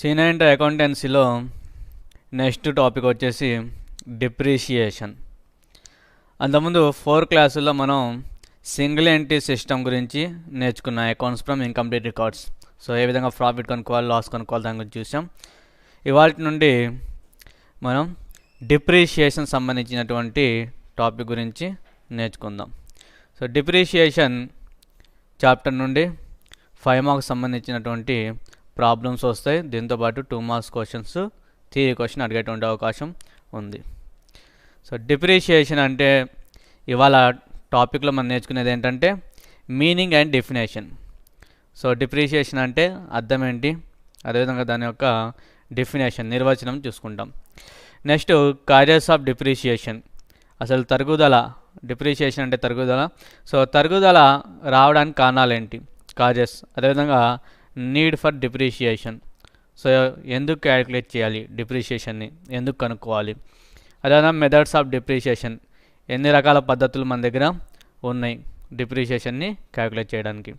Senior అకౌంటెన్సీలో next topic వచ్చేసి depreciation. అంతకుముందు 4 క్లాసుల్లో మనం సింగిల్ ఎంట్రీ సిస్టమ్ గురించి నేర్చుకున్నాం. Accounts from incomplete records. So ఏ విధంగా ప్రాఫిట్ కనుక్కోవాలి, లాస్ కనుక్కోవాలి దాని గురించి చూసాం. ఇవాళ నుండి మనం డిప్రిషియేషన్ సంబంధించినటువంటి టాపిక్ గురించి నేర్చుకుందాం. సో డిప్రిషియేషన్ చాప్టర్ నుండి 5 మార్క్స్ సంబంధించినటువంటి ప్రాబ్లమ్స్ వస్తాయి. దీంతోపాటు 2 మార్క్స్ క్వశ్చన్స్, థియరీ క్వశ్చన్ అడిగేటువంటి అవకాశం ఉంది. సో డిప్రిషియేషన్ అంటే ఇవాళ టాపిక్లో మనం నేర్చుకునేది ఏంటంటే meaning and definition. So depreciation అంటే అర్థం ఏంటి, అదేవిధంగా దాని యొక్క డెఫినేషన్, నిర్వచనం చూసుకుంటాం. నెక్స్ట్ కాజెస్ ఆఫ్ డిప్రిషియేషన్, అసలు తరుగుదల, డిప్రిషియేషన్ అంటే తరుగుదల. సో తరుగుదల రావడానికి కారణాలు ఏంటి, కాజెస్. అదేవిధంగా నీడ్ ఫర్ డిప్రిషియేషన్, సో ఎందుకు క్యాలిక్యులేట్ చేయాలి డిప్రిషియేషన్ని, ఎందుకు కనుక్కోవాలి. అదేవిధంగా మెథడ్స్ ఆఫ్ డిప్రిషియేషన్, ఎన్ని రకాల పద్ధతులు మన దగ్గర ఉన్నాయి డిప్రిషియేషన్ని క్యాలిక్యులేట్ చేయడానికి.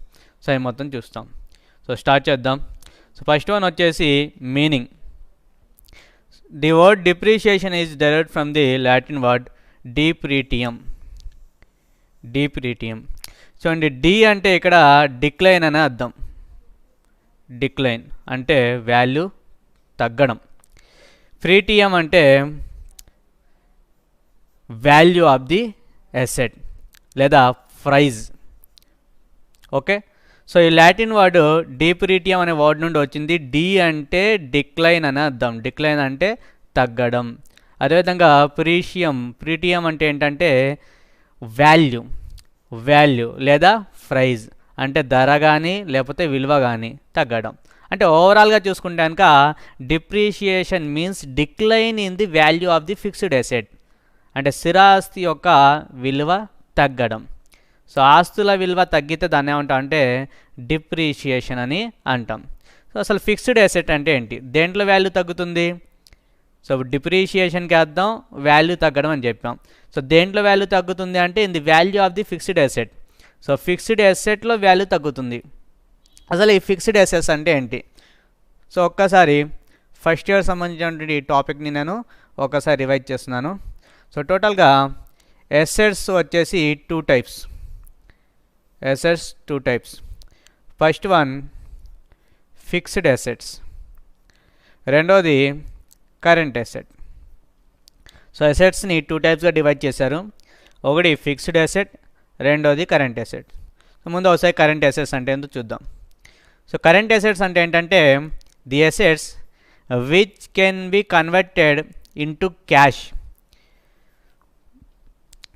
సో అవి మొత్తం చూస్తాం. సో స్టార్ట్ చేద్దాం. సో ఫస్ట్ వన్ వచ్చేసి meaning. The word depreciation is derived from the Latin word depretium. Depretium. So అండి, డి అంటే ఇక్కడ డిక్లైన్ అనే అర్థం. డిక్లైన్ అంటే వాల్యూ తగ్గడం. ప్రీటియం అంటే వాల్యూ ఆఫ్ ది అసెట్ లేదా ప్రైజ్. ఓకే, సో ఈ లాటిన్ వర్డ్ డీప్రీటియం అనే వర్డ్ నుండి వచ్చింది. డి అంటే డిక్లైన్ అనే అర్థం. డిక్లైన్ అంటే తగ్గడం. అదేవిధంగా ప్రీటియం అంటే ఏంటంటే వాల్యూ, వాల్యూ లేదా ప్రైజ్ అంటే ధర కానీ లేకపోతే విలువ కానీ తగ్గడం. అంటే ఓవరాల్గా చూసుకుంటే కనుక depreciation means decline in the value of the fixed asset, అంటే స్థిరాస్తి యొక్క విలువ తగ్గడం. సో ఆస్తుల విలువ తగ్గితే దాన్ని ఏమంటాం అంటే డిప్రిషియేషన్ అని అంటాం. సో అసలు ఫిక్స్డ్ అసెట్ అంటే ఏంటి, దేంట్లో వాల్యూ తగ్గుతుంది. సో డిప్రిషియేషన్కి అర్థం వాల్యూ తగ్గడం అని చెప్పాం. సో దేంట్లో వాల్యూ తగ్గుతుంది అంటే in the value of the fixed asset. So fixed అసెట్లో వాల్యూ తగ్గుతుంది. అసలు ఈ ఫిక్స్డ్ అసెట్స్ అంటే ఏంటి. సో ఒక్కసారి ఫస్ట్ ఇయర్ సంబంధించినటువంటి టాపిక్ని నేను ఒకసారి రివైజ్ చేస్తున్నాను. సో టోటల్గా అసెట్స్ వచ్చేసి 2 types. Assets 2 types. First one fixed assets, రెండోది కరెంట్ అసెట్. సో అసెట్స్ని 2 టైప్స్గా డివైడ్ చేశారు. ఒకటి ఫిక్స్డ్ అసెట్, రెండోది కరెంట్ అసెట్. ముందు ఒకసారి కరెంట్ అసెట్స్ అంటే ఏంటో చూద్దాం. సో కరెంట్ అసెట్స్ అంటే ఏంటంటే the assets which can be converted into cash.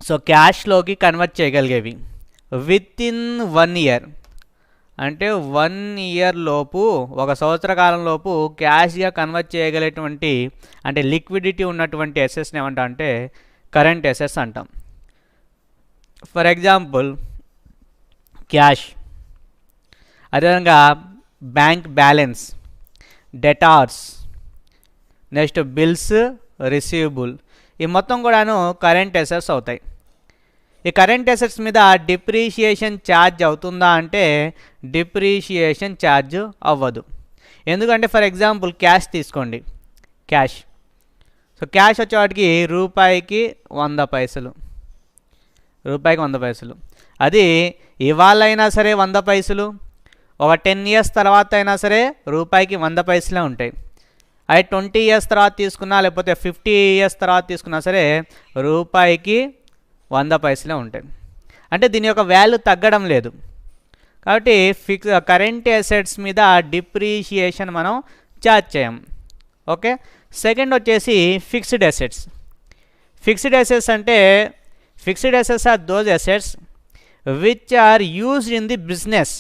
So క్యాష్లోకి కన్వర్ట్ చేయగలిగేవి విత్ ఇన్ 1 ఇయర్, అంటే 1 ఇయర్ లోపు, 1 సంవత్సర కాలం లోపు క్యాష్గా కన్వర్ట్ చేయగలిగేటువంటి అంటే లిక్విడిటీ ఉన్నటువంటి అసెట్స్ని ఏమంటాం అంటే కరెంట్ అసెట్స్ అంటాం. ఫర్ ఎగ్జాంపుల్ క్యాష్, అదేవిధంగా bank balance, debtors, next bills receivable, ఈ మొత్తం కూడాను కరెంట్ అసెట్స్ అవుతాయి. ఈ కరెంట్ అసెట్స్ మీద డిప్రిషియేషన్ ఛార్జ్ అవుతుందా అంటే డిప్రిషియేషన్ ఛార్జ్ అవ్వదు. ఎందుకంటే ఫర్ ఎగ్జాంపుల్ క్యాష్ తీసుకోండి, క్యాష్. సో క్యాష్ వచ్చేవాటికి రూపాయికి 100 పైసలు, రూపాయికి 100 పైసలు. అది ఇవాళైనా సరే 100 పైసలు, ఒక 10 ఇయర్స్ తర్వాత అయినా సరే రూపాయికి 100 పైసలే ఉంటాయి. అది 20 ఇయర్స్ తర్వాత తీసుకున్నా లేకపోతే 50 ఇయర్స్ తర్వాత తీసుకున్నా సరే రూపాయికి 100 పైసలే ఉంటాయి. అంటే దీని యొక్క వాల్యూ తగ్గడం లేదు. కాబట్టి కరెంట్ అసెట్స్ మీద డిప్రిషియేషన్ మనం ఛార్జ్ చేయం. ఓకే, సెకండ్ వచ్చేసి ఫిక్స్డ్ అసెట్స్. ఫిక్స్డ్ అసెట్స్ అంటే fixed assets are those assets which are used in the business.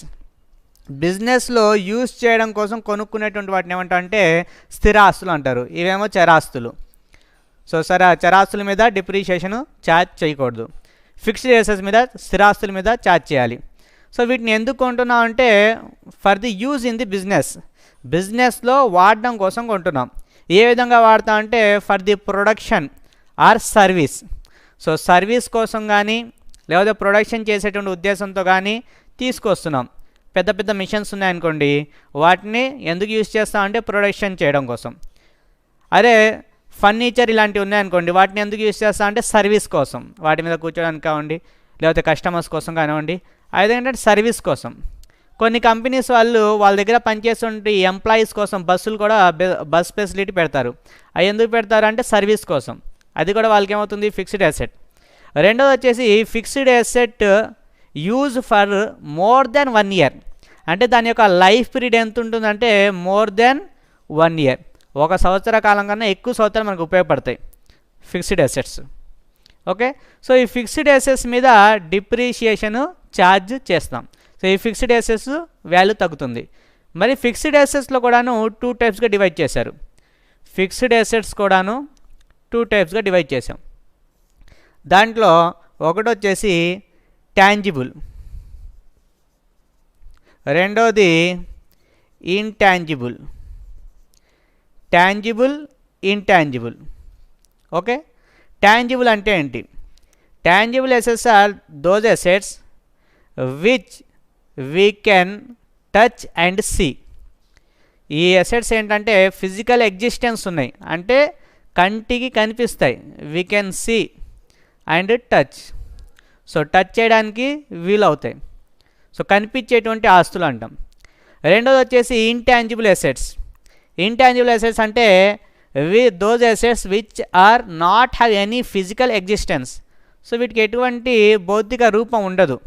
బిజినెస్లో యూజ్ చేయడం కోసం కొనుక్కునేటువంటి వాటిని ఏమంటారు అంటే స్థిరాస్తులు అంటారు. ఇవేమో చరాస్తులు. సో చరాస్తుల మీద డిప్రిషియేషన్ ఛార్జ్ చేయకూడదు. ఫిక్స్డ్ అసెట్స్ మీద, స్థిరాస్తుల మీద ఛార్జ్ చేయాలి. సో వీటిని ఎందుకు కొంటున్నాం అంటే for the use in the business. బిజినెస్లో వాడడం కోసం కొంటున్నాం. ఏ విధంగా వాడతాం అంటే for the production or service. So service కోసం కానీ లేకపోతే ప్రొడక్షన్ చేసేటువంటి ఉద్దేశంతో కానీ తీసుకొస్తున్నాం. పెద్ద పెద్ద మిషన్స్ ఉన్నాయనుకోండి, వాటిని ఎందుకు యూజ్ చేస్తామంటే ప్రొడక్షన్ చేయడం కోసం. అదే ఫర్నిచర్ ఇలాంటివి ఉన్నాయనుకోండి, వాటిని ఎందుకు యూజ్ చేస్తామంటే సర్వీస్ కోసం, వాటి మీద కూర్చోడానికి కానివ్వండి, లేకపోతే కస్టమర్స్ కోసం కానివ్వండి, అదేంటంటే సర్వీస్ కోసం. కొన్ని కంపెనీస్ వాళ్ళ దగ్గర పనిచేస్తుంటే ఎంప్లాయీస్ కోసం బస్సులు కూడా బస్ ఫెసిలిటీ పెడతారు. అవి ఎందుకు పెడతారు అంటే సర్వీస్ కోసం. అది కూడా వాళ్ళకి ఏమవుతుంది, ఫిక్స్డ్ అసెట్. రెండోది వచ్చేసి fixed asset use for more than 1 year. అంటే దాని యొక్క లైఫ్ పీరియడ్ ఎంత ఉంటుందంటే మోర్ దెన్ 1 ఇయర్, 1 సంవత్సర కాలం కన్నా ఎక్కువ సంవత్సరాలు మనకు ఉపయోగపడతాయి ఫిక్స్డ్ అసెట్స్. ఓకే, సో ఈ ఫిక్స్డ్ అసెట్స్ మీద డిప్రిషియేషన్ ఛార్జ్ చేస్తాం. సో ఈ ఫిక్స్డ్ అసెట్స్ వాల్యూ తగ్గుతుంది. మరి ఫిక్స్డ్ అసెట్స్లో కూడాను 2 టైప్స్గా డివైడ్ చేశారు. ఫిక్స్డ్ అసెట్స్ కూడాను 2 టైప్స్గా డివైడ్ చేసాం. దాంట్లో ఒకటి వచ్చేసి టాంజిబుల్, రెండోది intangible. Tangible, intangible. Okay, tangible అంటే ఏంటి? Tangible assets are those assets which we can touch and see. ఈ అసెట్స్ ఏంటంటే ఫిజికల్ ఎగ్జిస్టెన్స్ ఉన్నాయి, అంటే కంటికి కనిపిస్తాయి. We can see and touch. So touch చేయడానికి వీలవుతాయి. సో కనిపించేటువంటి ఆస్తులు అంటాం. రెండోది వచ్చేసి ఇంటాంజిబుల్ అసెట్స్. ఇంటాంజిబుల్ అసెట్స్ అంటే those assets which are not have any physical existence. So వీటికి ఎటువంటి భౌతిక రూపం ఉండదు.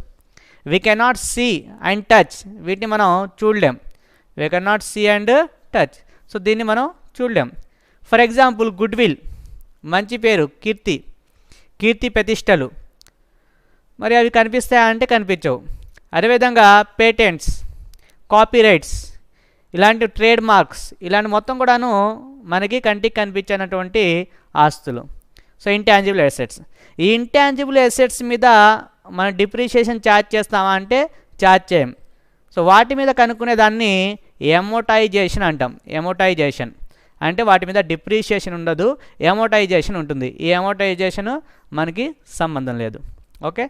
We cannot see and touch, వీటిని మనం చూడలేం. We cannot see and touch, so దీన్ని మనం చూడలేం. ఫర్ ఎగ్జాంపుల్ గుడ్ విల్, మంచి పేరు, కీర్తి ప్రతిష్టలు, మరి అవి కనిపిస్తాయా అంటే కనిపించవు. అదేవిధంగా పేటెంట్స్, కాపీరైట్స్, ఇలాంటి ట్రేడ్ మార్క్స్, ఇలాంటి మొత్తం కూడాను మనకి కంటికి కనిపించినటువంటి ఆస్తులు. So intangible assets. ఈ ఇంటాంజిబుల్ అసెట్స్ మీద మనం డిప్రిషియేషన్ ఛార్జ్ చేస్తామా అంటే ఛార్జ్ చేయం. సో వాటి మీద కనుక్కునే దాన్ని ఎమోటైజేషన్ అంటాం. ఎమోటైజేషన్ అంటే వాటి మీద డిప్రిషియేషన్ ఉండదు, ఎమోటైజేషన్ ఉంటుంది. ఈ ఎమోటైజేషన్ మనకి సంబంధం లేదు. ఓకే,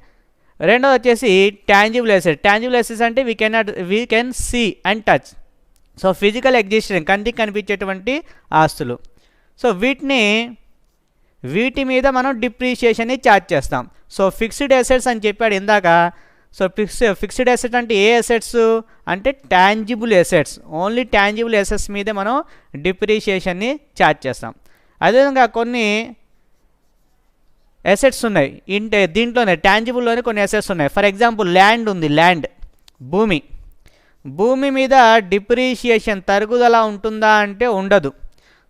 రెండోది వచ్చేసి టాంజిబుల్ అసెట్. టాంజిబుల్ అసెట్స్ అంటే we can see and touch. So physical existence, కంటికి కనిపించేటువంటి ఆస్తులు. సో వీటి మీద మనం డిప్రిషియేషన్ని ఛార్జ్ చేస్తాం. సో ఫిక్స్డ్ అసెట్స్ అని చెప్పాడు ఇందాక. సో ఫిక్స్డ్ అసెట్ అంటే ఏ అసెట్స్ అంటే tangible assets. Only tangible assets మీదే మనం డిప్రిషియేషన్ని ఛార్జ్ చేస్తాం. అదేవిధంగా కొన్ని అసెట్స్ ఉన్నాయి, దీంట్లోనే టాంజిబుల్లోనే కొన్ని అసెట్స్ ఉన్నాయి. ఫర్ ఎగ్జాంపుల్ ల్యాండ్ ఉంది, ల్యాండ్ భూమి మీద డిప్రిషియేషన్ తరుగుదల ఉంటుందా అంటే ఉండదు.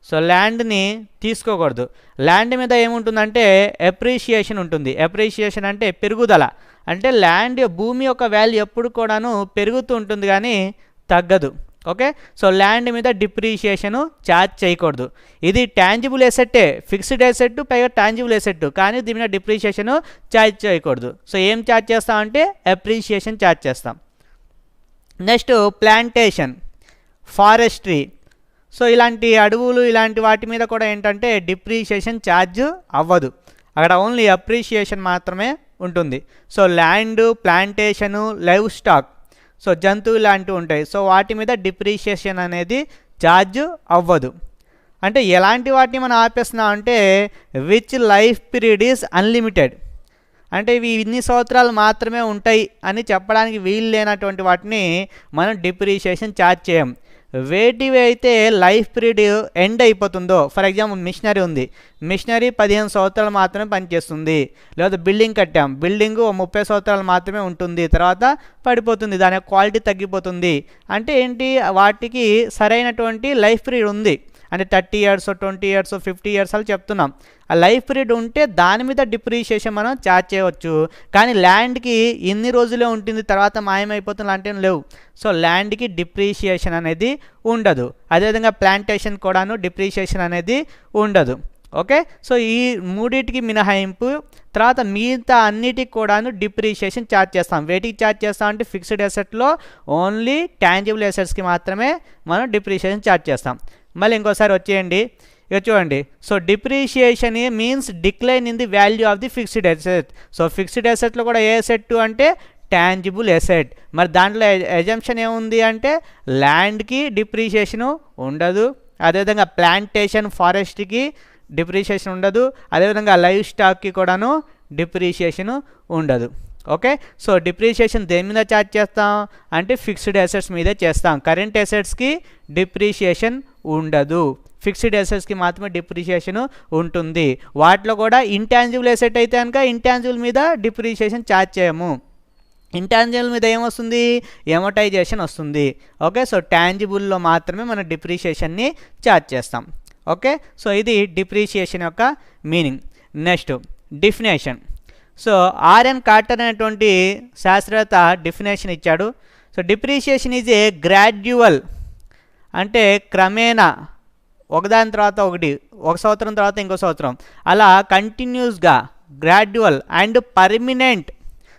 సో ల్యాండ్ని తీసుకోకూడదు. ల్యాండ్ మీద ఏముంటుందంటే ఎప్రిషియేషన్ ఉంటుంది. ఎప్రిషియేషన్ అంటే పెరుగుదల, అంటే భూమి యొక్క వాల్యూ ఎప్పుడు కూడాను పెరుగుతూ ఉంటుంది కానీ తగ్గదు. ఓకే, సో ల్యాండ్ మీద డిప్రిషియేషను ఛార్జ్ చేయకూడదు. ఇది టాంజిబుల్ అసెట్టే, ఫిక్స్డ్ అసెట్ పైగా టాంజిబుల్ అసెట్, కానీ దీని మీద డిప్రిషియేషను ఛార్జ్ చేయకూడదు. సో ఏం ఛార్జ్ చేస్తామంటే అప్రిషియేషన్ ఛార్జ్ చేస్తాం. Next plantation, forestry. సో ఇలాంటి అడవులు ఇలాంటి వాటి మీద కూడా ఏంటంటే డిప్రిషియేషన్ ఛార్జ్ అవ్వదు, అక్కడ ఓన్లీ అప్రిషియేషన్ మాత్రమే ఉంటుంది. So land, plantation, live stock, so జంతువులు లాంటివి ఉంటాయి. సో వాటి మీద డిప్రిషియేషన్ అనేది ఛార్జ్ అవ్వదు. అంటే ఎలాంటి వాటిని మనం ఆపేస్తున్నాం అంటే which life period is unlimited, అంటే ఇవి ఇన్ని సంవత్సరాలు మాత్రమే ఉంటాయి అని చెప్పడానికి వీలు లేనటువంటి వాటిని మనం డిప్రిషియేషన్ ఛార్జ్ చేయం. వేటివి అయితే లైఫ్ పీరియడ్ ఎండ్ అయిపోతుందో, ఫర్ ఎగ్జాంపుల్ మిషనరీ ఉంది, మిషనరీ 15 సంవత్సరాలు మాత్రమే పనిచేస్తుంది. లేదా బిల్డింగ్ కట్టాం, బిల్డింగు 30 సంవత్సరాలు మాత్రమే ఉంటుంది, తర్వాత పడిపోతుంది, దాని క్వాలిటీ తగ్గిపోతుంది. అంటే ఏంటి, వాటికి సరైనటువంటి లైఫ్ పీరియడ్ ఉంది. అంటే 30 years, 20 years, 50 years అని చెప్తున్నాం. ఆ లైఫ్ పీరియడ్ ఉంటే దాని మీద డిప్రిషియేషన్ మనం ఛార్జ్ చేయవచ్చు. కానీ ల్యాండ్కి ఇన్ని రోజులే ఉంటుంది, తర్వాత మాయమైపోతుంది అంటే లేవు. సో ల్యాండ్కి డిప్రిషియేషన్ అనేది ఉండదు. అదేవిధంగా ప్లాంటేషన్ కూడాను డిప్రిషియేషన్ అనేది ఉండదు. ఓకే, సో ఈ మూడింటికి మినహాయింపు, తర్వాత మిగతా అన్నిటికి కూడాను డిప్రిషియేషన్ ఛార్జ్ చేస్తాం. వేటికి ఛార్జ్ చేస్తాం అంటే ఫిక్స్డ్ అసెట్లో ఓన్లీ టాంజిబుల్ అసెట్స్కి మాత్రమే మనం డిప్రిషియేషన్ ఛార్జ్ చేస్తాం. మళ్ళీ ఇంకోసారి వచ్చేయండి, ఇక చూడండి. So depreciation means decline in the value of the fixed asset. So fixed అసెట్లో కూడా ఏ అసెట్ అంటే ట్యాంజిబుల్ ఎసెట్. మరి దాంట్లో ఎజంప్షన్ ఏముంది అంటే ల్యాండ్కి డిప్రిషియేషను ఉండదు, అదేవిధంగా ప్లాంటేషన్ ఫారెస్ట్కి డిప్రిషియేషన్ ఉండదు, అదేవిధంగా లైవ్ స్టాక్కి కూడాను డిప్రిషియేషన్ ఉండదు. ఓకే, సో డిప్రిషియేషన్ దేని మీద ఛార్జ్ చేస్తాం అంటే ఫిక్స్డ్ అసెట్స్ మీదే చేస్తాం. కరెంట్ అసెట్స్కి డిప్రిషియేషన్ ఉండదు, ఫిక్స్డ్ అసెట్స్కి మాత్రమే డిప్రిషియేషన్ ఉంటుంది. వాటిలో కూడా ఇంటాంజిబుల్ అసెట్ అయితే కనుక ఇంటాంజిబుల్ మీద డిప్రిషియేషన్ ఛార్జ్ చేయము. ఇంటాంజిబుల్ మీద ఏమొస్తుంది, ఎమోటైజేషన్ వస్తుంది. ఓకే, సో ట్యాంజిబుల్లో మాత్రమే మనం డిప్రిషియేషన్ని ఛార్జ్ చేస్తాం. ఓకే, సో ఇది డిప్రిషియేషన్ యొక్క meaning. Next definition. So RN Carter అనేటువంటి శాస్త్రవేత్త డిఫినేషన్ ఇచ్చాడు. So depreciation is a gradual, అంటే క్రమేణా ఒకదాని తర్వాత ఒకటి, ఒక సంవత్సరం తర్వాత ఇంకో సంవత్సరం అలా కంటిన్యూస్గా గ్రాడ్యువల్ అండ్ పర్మినెంట్,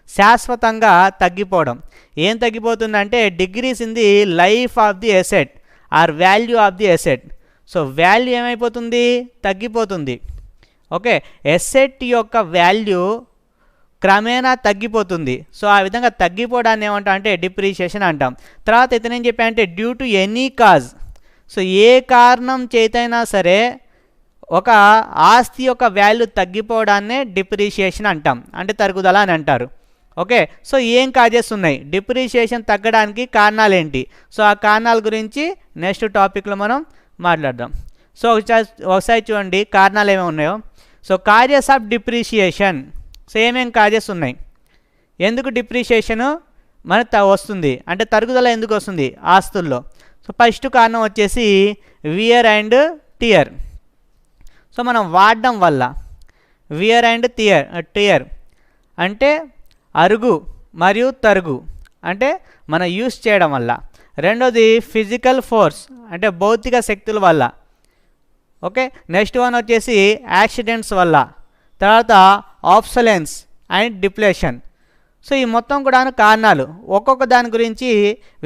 శాశ్వతంగా తగ్గిపోవడం. ఏం తగ్గిపోతుందంటే decrease in the life of the asset or value of the asset. So value ఏమైపోతుంది, తగ్గిపోతుంది. ఓకే, ఎసెట్ యొక్క వాల్యూ క్రమేణా తగ్గిపోతుంది. సో ఆ విధంగా తగ్గిపోవడాన్ని ఏమంటాం అంటే డిప్రిషియేషన్ అంటాం. తర్వాత ఇతను ఏం చెప్పాడంటే due to any cause. So ఏ కారణం చేతైనా సరే ఒక ఆస్తి యొక్క వాల్యూ తగ్గిపోవడాన్నే డిప్రిషియేషన్ అంటాం, అంటే తరుగుదల అని అంటారు. ఓకే, సో ఏం కాజెస్ ఉన్నాయి డిప్రిషియేషన్ తగ్గడానికి, కారణాలు ఏంటి? సో ఆ కారణాల గురించి నెక్స్ట్ టాపిక్లో మనం మాట్లాడదాం. సో ఒకసారి చూడండి కారణాలు ఏమేమి ఉన్నాయో. So causes of depreciation. So ఏమేం కాజెస్ ఉన్నాయి, ఎందుకు డిప్రిషియేషను మనకు వస్తుంది అంటే తరుగుదల ఎందుకు వస్తుంది ఆస్తుల్లో? సో ఫస్ట్ కారణం వచ్చేసి వియర్ అండ్ టియర్. సో మనం వాడడం వల్ల, వియర్ అండ్ టియర్ అంటే అరుగు మరియు తరుగు, అంటే మనం యూస్ చేయడం వల్ల. రెండోది ఫిజికల్ ఫోర్స్, అంటే భౌతిక శక్తుల వల్ల. ఓకే, నెక్స్ట్ వన్ వచ్చేసి యాక్సిడెంట్స్ వల్ల. తర్వాత ఆబ్సలెన్స్ అండ్ డిప్లేషన్. సో ఈ మొత్తం కూడా కారణాలు, ఒక్కొక్క దాని గురించి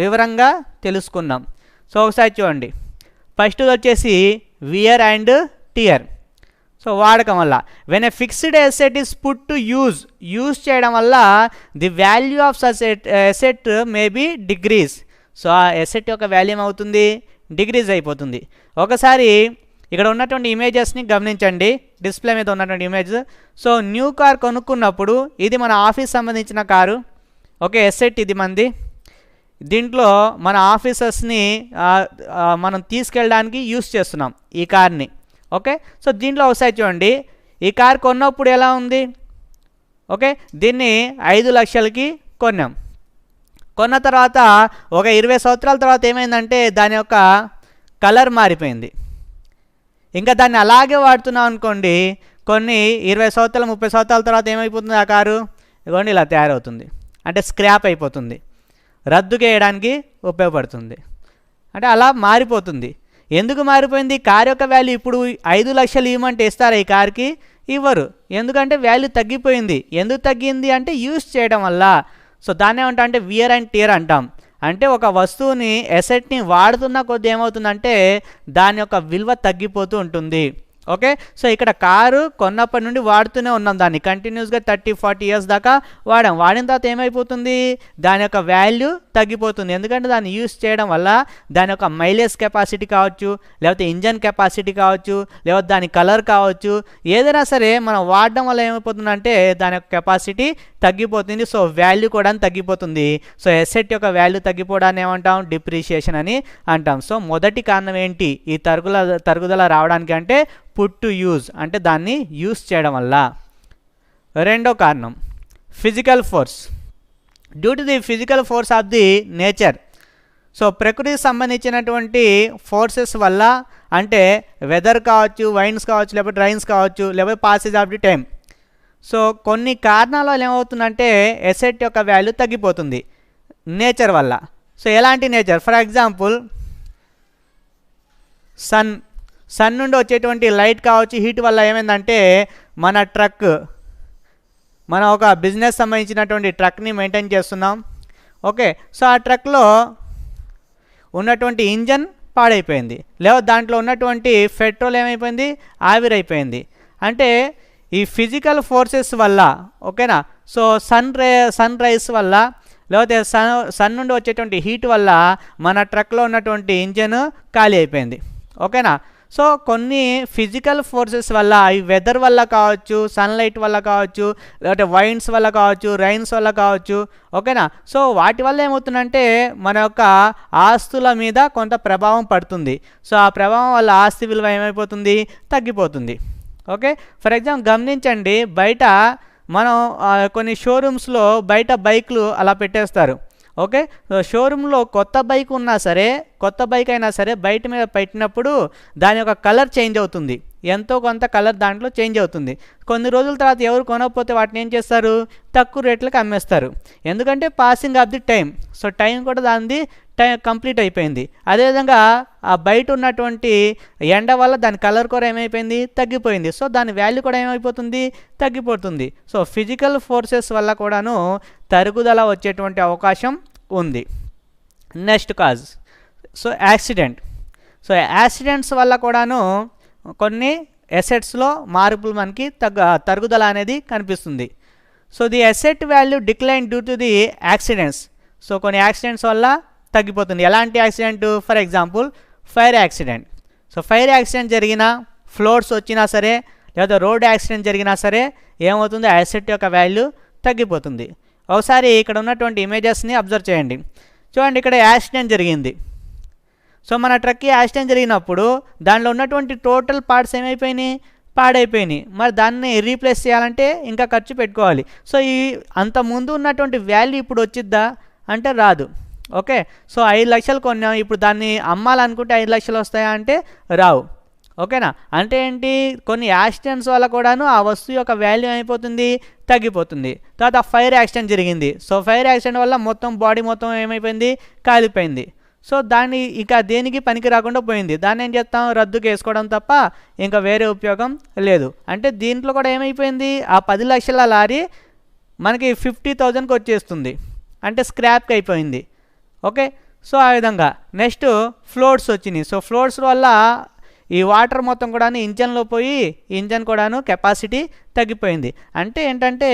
వివరంగా తెలుసుకుందాం. సో ఒకసారి చూడండి. ఫస్ట్ వచ్చేసి వియర్ అండ్ టియర్. సో వాడకం వల్ల, when a fixed asset is put to use చేయడం వల్ల the value of asset may be decrease. So ఆ ఎసెట్ యొక్క వాల్యూ ఏమవుతుంది, డిగ్రీజ్ అయిపోతుంది. ఒకసారి ఇక్కడ ఉన్నటువంటి ఇమేజెస్ని గమనించండి, డిస్ప్లే మీద ఉన్నటువంటి ఇమేజ్. సో న్యూ కార్ కొనుక్కున్నప్పుడు ఇది మన ఆఫీస్ సంబంధించిన కారు. ఓకే, ఎసెట్ ఇది మంది. దీంట్లో మన ఆఫీసర్స్ని మనం తీసుకెళ్ళడానికి యూస్ చేస్తున్నాం ఈ కార్ని. ఓకే, సో దీంట్లో ఒకసారి చూడండి, ఈ కార్ కొన్నప్పుడు ఎలా ఉంది? ఓకే, దీన్ని 5 లక్షలకి కొన్నాం. కొన్న తర్వాత ఒక 20 సంవత్సరాల తర్వాత ఏమైందంటే దాని యొక్క కలర్ మారిపోయింది. ఇంకా దాన్ని అలాగే వాడుతున్నాం అనుకోండి, కొన్ని 20 సంవత్సరాలు 30 సంవత్సరాల తర్వాత ఏమైపోతుంది ఆ కారు? ఇదిగోండి ఇలా తయారవుతుంది, అంటే స్క్రాప్ అయిపోతుంది, రద్దు చేయడానికి ఉపయోగపడుతుంది. అంటే అలా మారిపోతుంది. ఎందుకు మారిపోయింది? కార్ యొక్క వాల్యూ ఇప్పుడు 5 లక్షలు ఇవ్వమంటే ఇస్తారా ఈ కార్కి? ఇవ్వరు. ఎందుకంటే వాల్యూ తగ్గిపోయింది. ఎందుకు తగ్గింది అంటే యూస్ చేయడం వల్ల. సో దాన్ని ఏమంటాం అంటే వియర్ అండ్ టియర్ అంటాం. అంటే ఒక వస్తువుని ఎసెట్ని వాడుతున్న కొద్ది ఏమవుతుందంటే దాని యొక్క విలువ తగ్గిపోతూ ఉంటుంది. ఓకే, సో ఇక్కడ కారు కొన్నప్పటి నుండి వాడుతూనే ఉన్నాం, దాన్ని కంటిన్యూస్గా 30-40 ఇయర్స్ దాకా వాడిన తర్వాత ఏమైపోతుంది, దాని యొక్క వాల్యూ తగ్గిపోతుంది. ఎందుకంటే దాన్ని యూస్ చేయడం వల్ల దాని యొక్క మైలేజ్ కెపాసిటీ కావచ్చు, లేకపోతే ఇంజన్ కెపాసిటీ కావచ్చు, లేకపోతే దాని కలర్ కావచ్చు, ఏదైనా సరే మనం వాడడం వల్ల ఏమైపోతుందంటే దాని యొక్క కెపాసిటీ తగ్గిపోతుంది. సో వాల్యూ కూడా తగ్గిపోతుంది. సో ఎసెట్ యొక్క వాల్యూ తగ్గిపోవడాన్ని ఏమంటాం, డిప్రిషియేషన్ అని అంటాం. సో మొదటి కారణం ఏంటి ఈ తరుగుదల రావడానికి అంటే పుట్ టు యూజ్, అంటే దాన్ని యూస్ చేయడం వల్ల. రెండో కారణం physical force. Due to the physical force of the nature. So ప్రకృతికి సంబంధించినటువంటి ఫోర్సెస్ వల్ల, అంటే వెదర్ కావచ్చు, వైండ్స్ కావచ్చు, లేకపోతే రైన్స్ కావచ్చు, లేకపోతే passage of the time. So కొన్ని కారణాల వల్ల ఏమవుతుందంటే ఎసెట్ యొక్క వాల్యూ తగ్గిపోతుంది నేచర్ వల్ల. సో ఎలాంటి నేచర్? ఫర్ ఎగ్జాంపుల్ సన్ నుండి వచ్చేటువంటి లైట్ కావచ్చు, హీట్ వల్ల ఏమైందంటే మన ఒక బిజినెస్ సంబంధించినటువంటి ట్రక్ని మెయింటైన్ చేస్తున్నాం. ఓకే, సో ఆ ట్రక్లో ఉన్నటువంటి ఇంజన్ పాడైపోయింది, లేదా దాంట్లో ఉన్నటువంటి పెట్రోల్ ఏమైపోయింది, ఆవిరైపోయింది. అంటే ఈ ఫిజికల్ ఫోర్సెస్ వల్ల, ఓకేనా, సో సన్ రైజ్ వల్ల లేకపోతే సన్ నుండి వచ్చేటువంటి హీట్ వల్ల మన ట్రక్లో ఉన్నటువంటి ఇంజన్ ఖాళీ అయిపోయింది. ఓకేనా. సో కొన్ని ఫిజికల్ ఫోర్సెస్ వల్ల, ఈ వెదర్ వల్ల కావచ్చు, సన్లైట్ వల్ల కావచ్చు, లేకపోతే వైండ్స్ వల్ల కావచ్చు, రైన్స్ వల్ల కావచ్చు. ఓకేనా. సో వాటి వల్ల ఏమవుతుందంటే మన యొక్క ఆస్తుల మీద కొంత ప్రభావం పడుతుంది. సో ఆ ప్రభావం వల్ల ఆస్తి విలువ ఏమైపోతుంది, తగ్గిపోతుంది. ఓకే. ఫర్ ఎగ్జాంపుల్ గమనించండి, బయట మనం కొన్ని షోరూమ్స్లో బయట బైక్లు అలా పెట్టేస్తారు. ఓకే. సో షోరూంలో కొత్త బైక్ ఉన్నా సరే, కొత్త బైక్ అయినా సరే బయట మీద పెట్టినప్పుడు దాని యొక్క కలర్ చేంజ్ అవుతుంది, ఎంతో కొంత కలర్ దాంట్లో చేంజ్ అవుతుంది. కొన్ని రోజుల తర్వాత ఎవరు కొనకపోతే వాటిని ఏం చేస్తారు, తక్కువ రేట్లకు అమ్మేస్తారు. ఎందుకంటే passing of the time. So time కూడా దానిది కంప్లీట్ అయిపోయింది. అదేవిధంగా ఆ బయట ఉన్నటువంటి ఎండ వల్ల దాని కలర్ కూడా ఏమైపోయింది, తగ్గిపోయింది. సో దాని వాల్యూ కూడా ఏమైపోతుంది, తగ్గిపోతుంది. సో ఫిజికల్ ఫోర్సెస్ వల్ల కూడాను తరుగుదల వచ్చేటువంటి అవకాశం ఉంది. Next cause, so accident. So accidents వల్ల కూడాను కొన్ని అసెట్స్లో మార్పులు మనకి తరుగుదల అనేది కనిపిస్తుంది. So the asset value decline due to the accidents. So కొన్ని యాక్సిడెంట్స్ వల్ల తగ్గిపోతుంది. ఎలాంటి accident? For example fire accident. So fire accident జరిగినా, ఫ్లోడ్స్ వచ్చినా సరే, లేదా రోడ్ యాక్సిడెంట్ జరిగినా సరే ఏమవుతుంది, అసెట్ యొక్క వాల్యూ తగ్గిపోతుంది. ఒకసారి ఇక్కడ ఉన్నటువంటి ఇమేజెస్ని అబ్జర్వ్ చేయండి. చూడండి, ఇక్కడ యాక్సిడెంట్ జరిగింది. సో మన ట్రక్కి యాక్సిడెంట్ జరిగినప్పుడు దానిలో ఉన్నటువంటి టోటల్ పార్ట్స్ ఏమైపోయినాయి, పాడైపోయినాయి. మరి దాన్ని రీప్లేస్ చేయాలంటే ఇంకా ఖర్చు పెట్టుకోవాలి. సో ఈ అంత ముందు ఉన్నటువంటి వాల్యూ ఇప్పుడు వచ్చిద్దా అంటే రాదు. ఓకే. సో 5 లక్షలు కొన్నాం, ఇప్పుడు దాన్ని అమ్మాలనుకుంటే 5 లక్షలు వస్తాయా అంటే రావు. ఓకేనా. అంటే ఏంటి, కొన్ని యాక్సిడెంట్స్ వల్ల కూడాను ఆ వస్తువు యొక్క వాల్యూ అయిపోతుంది, తగ్గిపోతుంది. తర్వాత ఫైర్ యాక్సిడెంట్ జరిగింది. సో ఫైర్ యాక్సిడెంట్ వల్ల మొత్తం బాడీ మొత్తం ఏమైపోయింది, కాలిపోయింది. సో దాన్ని ఇక దేనికి పనికి రాకుండా పోయింది. దాన్ని ఏం చేస్తాం, రద్దుకు వేసుకోవడం తప్ప ఇంకా వేరే ఉపయోగం లేదు. అంటే దీంట్లో కూడా ఏమైపోయింది, ఆ 10 లక్షల లారీ మనకి 50,000కి వచ్చేస్తుంది, అంటే స్క్రాప్కి అయిపోయింది. ఓకే. సో ఆ విధంగా నెక్స్ట్ ఫ్లోడ్స్ వచ్చినాయి. సో ఫ్లోడ్స్ వల్ల ఈ వాటర్ మొత్తం కూడా ఇంజన్లో పోయి ఇంజన్ కూడాను కెపాసిటీ తగ్గిపోయింది. అంటే ఏంటంటే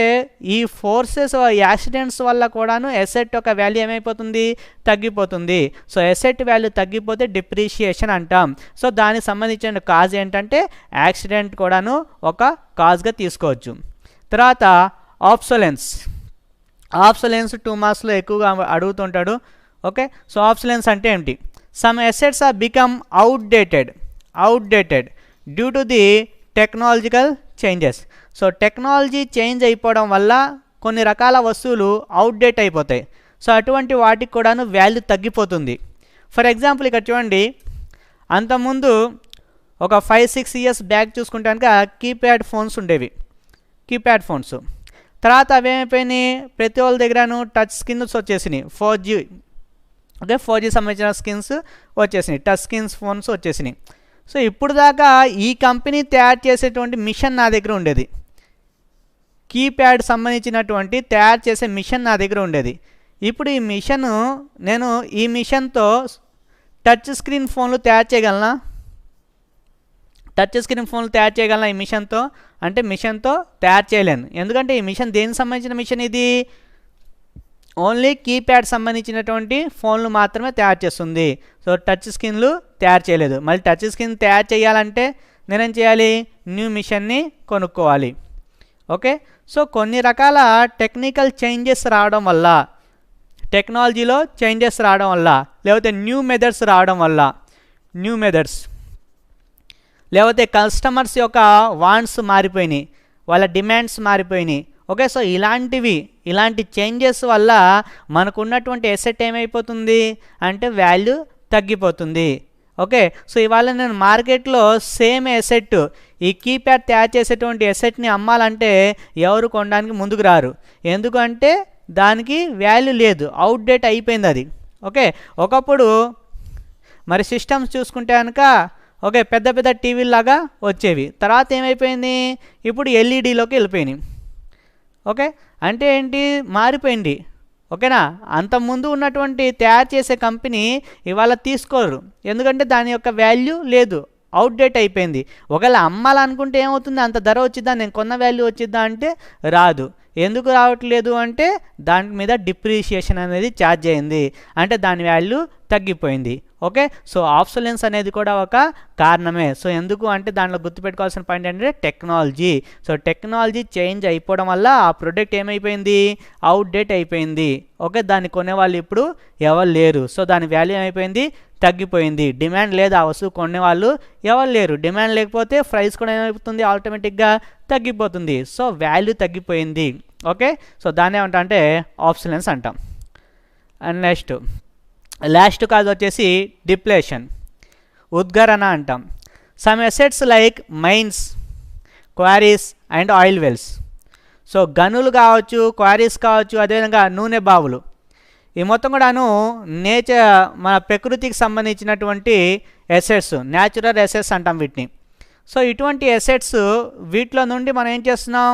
ఈ ఫోర్సెస్, యాక్సిడెంట్స్ వల్ల కూడాను ఎసెట్ యొక్క వాల్యూ ఏమైపోతుంది, తగ్గిపోతుంది. సో ఎసెట్ వాల్యూ తగ్గిపోతే డిప్రిషియేషన్ అంటాం. సో దానికి సంబంధించిన కాజ్ ఏంటంటే యాక్సిడెంట్ కూడాను ఒక కాజ్గా తీసుకోవచ్చు. తర్వాత ఆబ్సొలెన్స్. 2 మార్క్స్లో ఎక్కువగా అడుగుతుంటాడు. ఓకే. సో ఆబ్సొలెన్స్ అంటే ఏంటి? Some assets are become outdated due to the technological changes. So technology change అయిపోవడం వల్ల కొన్ని రకాల వస్తువులు అవుట్డేట్ అయిపోతాయి. సో అటువంటి వాటికి కూడాను వాల్యూ తగ్గిపోతుంది. ఫర్ ఎగ్జాంపుల్ ఇక్కడ చూడండి, అంతకుముందు ఒక 5-6 ఇయర్స్ బ్యాక్ చూసుకుంటే కనుక కీప్యాడ్ ఫోన్స్ ఉండేవి. కీప్యాడ్ ఫోన్స్ తర్వాత అవేమైపోయినాయి, ప్రతి వాళ్ళ దగ్గరను టచ్ స్క్రీన్స్ వచ్చేసినాయి. 4G. ఓకే. 4G సంబంధించిన స్క్రీన్స్ వచ్చేసినాయి, టచ్ స్క్రీన్స్ ఫోన్స్ వచ్చేసినాయి. సో ఇప్పుడు దాకా ఈ కంపెనీ తయారు చేసేటువంటి మిషన్ నా దగ్గర ఉండేది. కీప్యాడ్ సంబంధించినటువంటి తయారు చేసే మిషన్ నా దగ్గర ఉండేది. ఇప్పుడు ఈ మిషను, నేను ఈ మిషన్తో టచ్ స్క్రీన్ ఫోన్లు తయారు చేయగలనా? టచ్ స్క్రీన్ ఫోన్లు తయారు చేయగలనా ఈ మిషన్తో అంటే మిషన్తో తయారు చేయలేను. ఎందుకంటే ఈ మిషన్ దేనికి సంబంధించిన మిషన్? ఇది ఓన్లీ కీప్యాడ్ సంబంధించినటువంటి ఫోన్లు మాత్రమే తయారు చేస్తుంది. సో టచ్ స్క్రీన్లు తయారు చేయలేదు. మళ్ళీ టచ్ స్క్రీన్ తయారు చేయాలంటే నేనేం చేయాలి, న్యూ మిషన్ని కొనుక్కోవాలి. ఓకే. సో కొన్ని రకాల టెక్నికల్ చేంజెస్ రావడం వల్ల, టెక్నాలజీలో చేంజెస్ రావడం వల్ల, లేకపోతే న్యూ మెథడ్స్ రావడం వల్ల, లేకపోతే కస్టమర్స్ యొక్క వాంట్స్ మారిపోయినాయి, వాళ్ళ డిమాండ్స్ మారిపోయినాయి. ఓకే. సో ఇలాంటి చేంజెస్ వల్ల మనకున్నటువంటి ఎసెట్ ఏమైపోతుంది అంటే వాల్యూ తగ్గిపోతుంది. ఓకే. సో ఇవాళ నేను మార్కెట్లో సేమ్ ఎసెట్, ఈ కీప్యాడ్ తయారు చేసేటువంటి ఎసెట్ని అమ్మాలంటే ఎవరు కొనడానికి ముందుకు రారు. ఎందుకంటే దానికి వాల్యూ లేదు, అవుట్డేట్ అయిపోయింది అది. ఓకే. ఒకప్పుడు మరి సిస్టమ్స్ చూసుకుంటే కనుక ఓకే పెద్ద పెద్ద టీవీలాగా వచ్చేవి, తర్వాత ఏమైపోయింది, ఇప్పుడు ఎల్ఈడీలోకి వెళ్ళిపోయినాయి. ఓకే. అంటే ఏంటి, మారిపోయింది. ఓకేనా. అంతకుముందు ఉన్నటువంటి తయారు చేసే కంపెనీ ఇవాళ తీసుకోరు, ఎందుకంటే దాని యొక్క వాల్యూ లేదు, అవుట్డేట్ అయిపోయింది. ఒకవేళ అమ్మాలనుకుంటే ఏమవుతుంది, అంత ధర వచ్చిద్దా, నేను కొన్న వాల్యూ వచ్చిద్దా అంటే రాదు. ఎందుకు రావట్లేదు అంటే దాని మీద డిప్రిషియేషన్ అనేది ఛార్జ్ అయింది, అంటే దాని వాల్యూ తగ్గిపోయింది. ఓకే, సో ఆబ్సొలెన్స్ అనేది కూడా ఒక కారణమే. సో ఎందుకు అంటే దాంట్లో గుర్తుపెట్టుకోవాల్సిన పాయింట్ ఏంటంటే టెక్నాలజీ. సో టెక్నాలజీ చేంజ్ అయిపోవడం వల్ల ఆ ప్రోడక్ట్ ఏమైపోయింది, అవుట్డేట్ అయిపోయింది. ఓకే, దాన్ని కొనేవాళ్ళు ఇప్పుడు ఎవరు లేరు. సో దాని వాల్యూ ఏమైపోయింది, తగ్గిపోయింది. డిమాండ్ లేదు, ఆ వస్తువు కొనేవాళ్ళు ఎవరు లేరు. డిమాండ్ లేకపోతే ప్రైస్ కూడా ఏమైపోతుంది, ఆటోమేటిక్గా తగ్గిపోతుంది. సో వాల్యూ తగ్గిపోయింది. ఓకే, సో దాన్ని ఏమంటాం అంటే ఆబ్సొలెన్స్ అంటాం. అండ్ లాస్ట్ కాజ్ వచ్చేసి డిప్లేషన్, ఉద్గరణ అంటాం. Some assets like mines, quarries and oil wells. So గనులు కావచ్చు, క్వారీస్ కావచ్చు, అదేవిధంగా నూనె బావులు, ఈ మొత్తం కూడాను మన ప్రకృతికి సంబంధించినటువంటి ఎసెట్స్, న్యాచురల్ ఎసెట్స్ అంటాం వీటిని. సో ఇటువంటి ఎసెట్స్, వీటిలో నుండి మనం ఏం చేస్తున్నాం,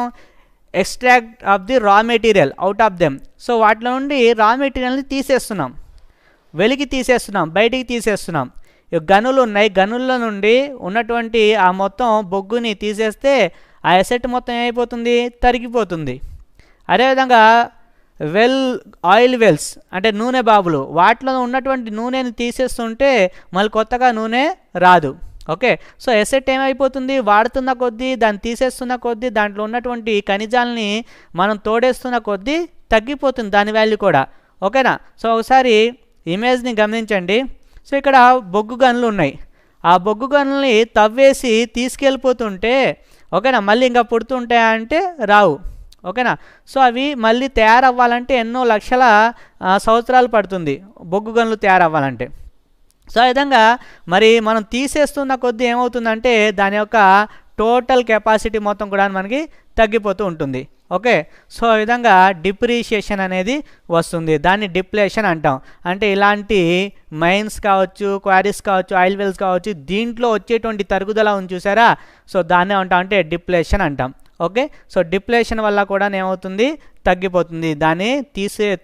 extract of the raw material out of them. So వాటిలో నుండి రా మెటీరియల్ని తీసేస్తున్నాం, వెలికి తీసేస్తున్నాం, బయటికి తీసేస్తున్నాం. గనులు ఉన్నాయి, గనుల్లో నుండి ఉన్నటువంటి ఆ మొత్తం బొగ్గుని తీసేస్తే ఆ ఎసెట్ మొత్తం ఏమైపోతుంది, తరిగిపోతుంది. అదేవిధంగా ఆయిల్ వెల్స్ అంటే నూనె బావులు, వాటిలో ఉన్నటువంటి నూనెని తీసేస్తుంటే మళ్ళీ కొత్తగా నూనె రాదు. ఓకే, సో ఎసెట్ ఏమైపోతుంది, వాడుతున్న కొద్దీ, దాన్ని తీసేస్తున్న కొద్దీ, దాంట్లో ఉన్నటువంటి ఖనిజాలని మనం తోడేస్తున్న కొద్దీ తగ్గిపోతుంది దాని వాల్యూ కూడా. ఓకేనా, సో ఒకసారి ఇమేజ్ని గమనించండి. సో ఇక్కడ బొగ్గు గనులు ఉన్నాయి, ఆ బొగ్గు గనుల్ని తవ్వేసి తీసుకెళ్ళిపోతుంటే, ఓకేనా, మళ్ళీ ఇంకా పుడుతుంటాయా అంటే రావు. ఓకేనా, సో అవి మళ్ళీ తయారవ్వాలంటే ఎన్నో లక్షల సంవత్సరాలు పడుతుంది బొగ్గు గనులు తయారవ్వాలంటే. సో ఆ విధంగా మరి మనం తీసేస్తున్న కొద్దీ ఏమవుతుందంటే దాని యొక్క టోటల్ కెపాసిటీ మొత్తం కూడా మనకి తగ్గిపోతూ ఉంటుంది. ఓకే, సో ఆ విధంగా డిప్రిషియేషన్ అనేది వస్తుంది, దాన్ని డిప్లేషన్ అంటాం. అంటే ఇలాంటి మైన్స్ కావచ్చు, క్వారీస్ కావచ్చు, ఆయిల్ వెల్స్ కావచ్చు, దీంట్లో వచ్చేటువంటి తరుగుదల ఉంది చూసారా, సో దాన్ని ఏమంటాం అంటే డిప్లేషన్ అంటాం. ఓకే, సో డిప్లేషన్ వల్ల కూడా ఏమవుతుంది, తగ్గిపోతుంది. దాన్ని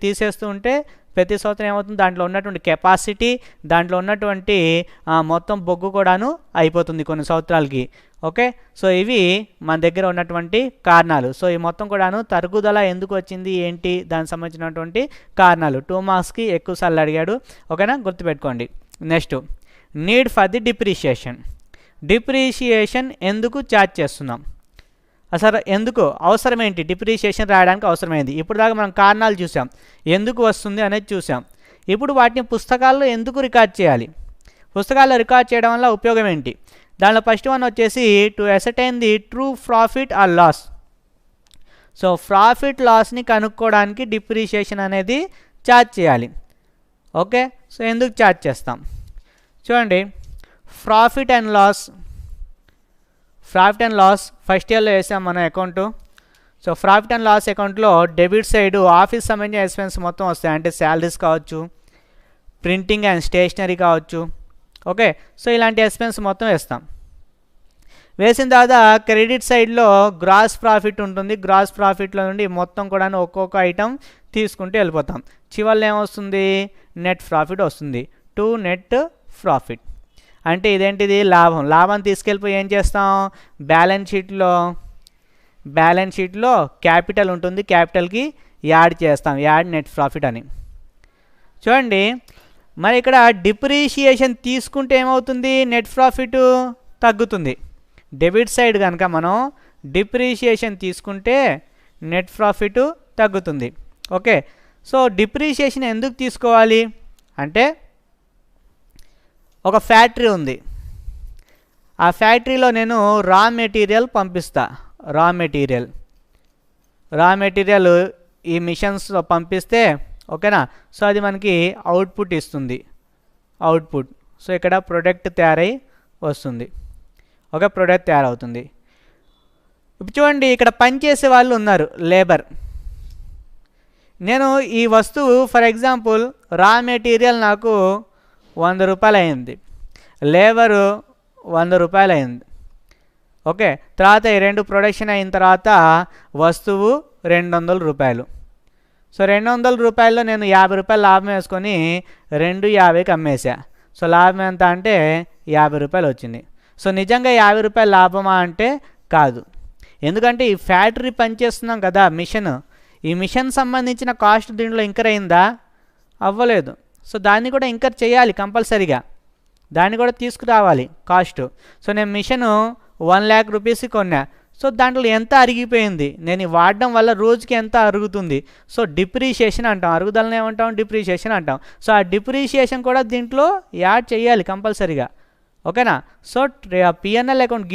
తీసేస్తూ ఉంటే ప్రతి సంవత్సరం ఏమవుతుంది, దాంట్లో ఉన్నటువంటి కెపాసిటీ, దాంట్లో ఉన్నటువంటి మొత్తం బొగ్గు కూడాను అయిపోతుంది కొన్ని సంవత్సరాలకి. ఓకే, సో ఇవి మన దగ్గర ఉన్నటువంటి కారణాలు. సో ఈ మొత్తం కూడాను తరుగుదల ఎందుకు వచ్చింది ఏంటి దానికి సంబంధించినటువంటి కారణాలు. 2 మార్క్స్కి ఎక్కువ సార్లు అడిగాడు. ఓకేనా, గుర్తుపెట్టుకోండి. Next, need for the depreciation. Depreciation ఎందుకు ఛార్జ్ చేస్తున్నాం, అసలు ఎందుకు అవసరం ఏంటి, డిప్రిషియేషన్ రాయడానికి అవసరమైంది. ఇప్పుడు దాకా మనం కారణాలు చూసాం, ఎందుకు వస్తుంది అనేది చూసాం. ఇప్పుడు వాటిని పుస్తకాల్లో ఎందుకు రికార్డ్ చేయాలి, పుస్తకాల్లో రికార్డ్ చేయడం వల్ల ఉపయోగం ఏంటి. దానిలో ఫస్ట్ వన్ వచ్చేసి to ascertain the true profit or loss. So profit లాస్ని కనుక్కోవడానికి డిప్రిషియేషన్ అనేది ఛార్జ్ చేయాలి. ఓకే, సో ఎందుకు ఛార్జ్ చేస్తాం చూడండి. ప్రాఫిట్ అండ్ లాస్ ఫస్ట్ ఇయర్లో వేసాం మన account. So profit and loss అకౌంట్లో డెబిట్ సైడ్ ఆఫీస్ సంబంధించిన ఎక్స్పెన్స్ మొత్తం వస్తాయి, అంటే శాలరీస్ కావచ్చు, ప్రింటింగ్ అండ్ స్టేషనరీ కావచ్చు. ఓకే, సో ఇలాంటి ఎక్స్పెన్స్ మొత్తం వేస్తాం. వేసిన తర్వాత క్రెడిట్ సైడ్లో గ్రాస్ ప్రాఫిట్ ఉంటుంది, గ్రాస్ ప్రాఫిట్లో నుండి మొత్తం కూడా ఒక్కొక్క ఐటెం తీసుకుంటూ వెళ్ళిపోతాం. చివరిలో ఏమొస్తుంది, నెట్ ప్రాఫిట్ వస్తుంది. టు నెట్ ప్రాఫిట్ అంటే ఇదేంటిది, లాభం తీసుకెళ్ళిపోయి ఏం చేస్తాం, బ్యాలెన్స్ షీట్లో క్యాపిటల్ ఉంటుంది, క్యాపిటల్కి యాడ్ చేస్తాం, యాడ్ నెట్ ప్రాఫిట్ అని. చూడండి, మరి ఇక్కడ డిప్రిషియేషన్ తీసుకుంటే ఏమవుతుంది, నెట్ ప్రాఫిట్ తగ్గుతుంది. డెబిట్ సైడ్ కనుక మనం డిప్రిషియేషన్ తీసుకుంటే నెట్ ప్రాఫిట్ తగ్గుతుంది. ఓకే, సో డిప్రిషియేషన్ ఎందుకు తీసుకోవాలి అంటే, ఒక ఫ్యాక్టరీ ఉంది, ఆ ఫ్యాక్టరీలో నేను రా మెటీరియల్ పంపిస్తా, రా మెటీరియల్ ఈ మిషన్స్లో పంపిస్తే, ఓకేనా, సో అది మనకి అవుట్పుట్ ఇస్తుంది, అవుట్పుట్. సో ఇక్కడ ప్రొడక్ట్ తయారై వస్తుంది, ఒక ప్రొడక్ట్ తయారవుతుంది. ఇప్పుడు చూడండి, ఇక్కడ పనిచేసే వాళ్ళు ఉన్నారు, లేబర్. నేను ఈ వస్తువు ఫర్ ఎగ్జాంపుల్ రా మెటీరియల్ నాకు 100 రూపాయలు అయింది, లేబరు 100 రూపాయలు అయింది. ఓకే, తర్వాత ఈ రెండు ప్రొడక్షన్ అయిన తర్వాత వస్తువు 200 రూపాయలు. సో 200 రూపాయల్లో నేను 50 రూపాయలు లాభం వేసుకొని 250కి అమ్మేసా. సో లాభం ఎంత అంటే 50 రూపాయలు వచ్చింది. సో నిజంగా 50 రూపాయలు లాభమా అంటే కాదు. ఎందుకంటే ఈ ఫ్యాక్టరీ పనిచేస్తున్నాం కదా మిషన్, ఈ మిషన్ సంబంధించిన కాస్ట్ దీంట్లో ఇంకర్ అయిందా? అవ్వలేదు. సో దాన్ని కూడా ఇంకర్ చేయాలి కంపల్సరీగా, దాన్ని కూడా తీసుకురావాలి కాస్ట్. సో నేను మిషను 1,00,000 రూపీస్కి కొన్నా. సో దాంట్లో ఎంత అరిగిపోయింది, నేను వాడడం వల్ల రోజుకి ఎంత అరుగుతుంది. సో డిప్రిషియేషన్ అంటాం, అరుగుదలని ఏమంటాం? డిప్రిషియేషన్ అంటాం. సో ఆ డిప్రిషియేషన్ కూడా దీంట్లో యాడ్ చేయాలి కంపల్సరీగా. ఓకేనా? సో పిఎన్ఎల్ అకౌంట్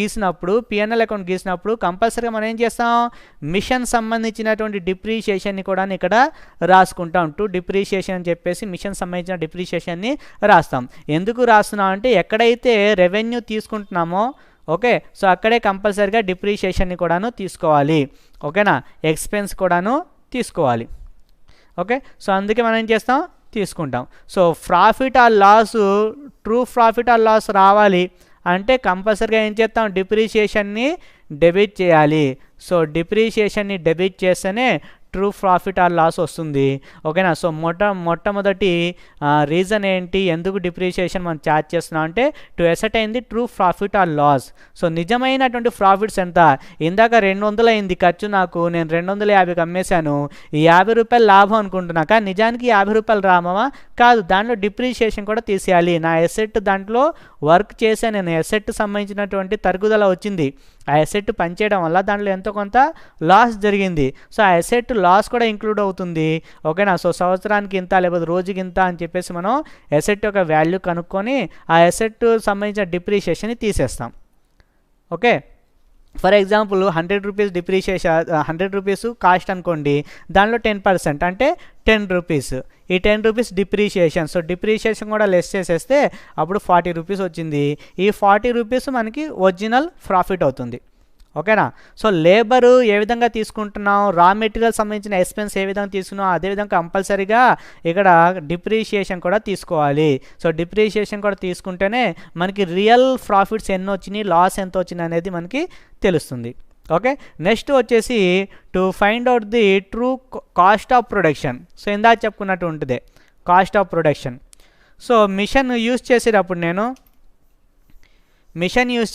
గీసినప్పుడు కంపల్సరీగా మనం ఏం చేస్తాం? మిషన్ సంబంధించినటువంటి డిప్రిషియేషన్ని కూడా ఇక్కడ రాసుకుంటాం. టు డిప్రిషియేషన్ అని చెప్పేసి మిషన్ సంబంధించిన డిప్రిషియేషన్ని రాస్తాం. ఎందుకు రాస్తున్నాం అంటే ఎక్కడైతే రెవెన్యూ తీసుకుంటున్నామో ఓకే, సో అక్కడే కంపల్సరీగా డిప్రిషియేషన్ని కూడాను తీసుకోవాలి. ఓకేనా? ఎక్స్పెన్స్ కూడాను తీసుకోవాలి. ఓకే, సో అందుకే మనం ఏం చేస్తాం? తీసుకుంటాం. So profit or loss, true profit or loss రావాలి అంటే కంపల్సరీగా ఏం చేస్తాం? డిప్రిషియేషన్ని డెబిట్ చేయాలి. సో డిప్రిషియేషన్ని డెబిట్ చేస్తేనే ట్రూ ప్రాఫిట్ ఆర్ లాస్ వస్తుంది. ఓకేనా? సో మొట్టమొదటి రీజన్ ఏంటి, ఎందుకు డిప్రిషియేషన్ మనం ఛార్జ్ చేస్తున్నాం అంటే to ascertain the true profit or loss. So నిజమైనటువంటి ప్రాఫిట్స్ ఎంత? ఇందాక 200 అయింది ఖర్చు, నాకు నేను 250కి అమ్మేశాను, ఈ 50 రూపాయలు లాభం అనుకుంటున్నా, కానీ నిజానికి 50 రూపాయలు రామా కాదు, దాంట్లో డిప్రిషియేషన్ కూడా తీసేయాలి. నా ఎసెట్ దాంట్లో వర్క్ చేశాను, నేను ఎసెట్ సంబంధించినటువంటి తరుగుదల వచ్చింది, ఆ ఎసెట్ పనిచేయడం వల్ల దాంట్లో ఎంతో కొంత లాస్ జరిగింది. సో ఆ ఎసెట్ లాస్ కూడా ఇంక్లూడ్ అవుతుంది. ఓకేనా? సో సంవత్సరానికి ఇంత లేకపోతే రోజుకి ఇంత అని చెప్పేసి మనం ఎసెట్ యొక్క వాల్యూ కనుక్కొని ఆ ఎసెట్ సంబంధించిన డిప్రిషియేషన్ని తీసేస్తాం. Okay, for example 100 rupees depreciation, 100 rupees cost అనుకోండి, దానిలో 10% అంటే 10 రూపీస్, ఈ 10 రూపీస్ డిప్రిషియేషన్. సో డిప్రిషియేషన్ కూడా లెస్ చేసేస్తే అప్పుడు 40 రూపీస్ వచ్చింది. ఈ 40 రూపీస్ మనకి ఒరిజినల్ ప్రాఫిట్ అవుతుంది. ఓకేనా? సో లేబరు ఏ విధంగా తీసుకుంటున్నాం, రా మెటీరియల్ సంబంధించిన ఎక్స్పెన్స్ ఏ విధంగా తీసుకున్నాం, అదేవిధంగా కంపల్సరీగా ఇక్కడ డిప్రిషియేషన్ కూడా తీసుకోవాలి. సో డిప్రిషియేషన్ కూడా తీసుకుంటేనే మనకి రియల్ ప్రాఫిట్స్ ఎన్ని వచ్చినాయి, లాస్ ఎంత వచ్చినాయి అనేది మనకి తెలుస్తుంది. ఓకే, నెక్స్ట్ వచ్చేసి to find out the true cost of production. So ఇందాక చెప్పుకున్నట్టు ఉంటుంది cost of production. So machine use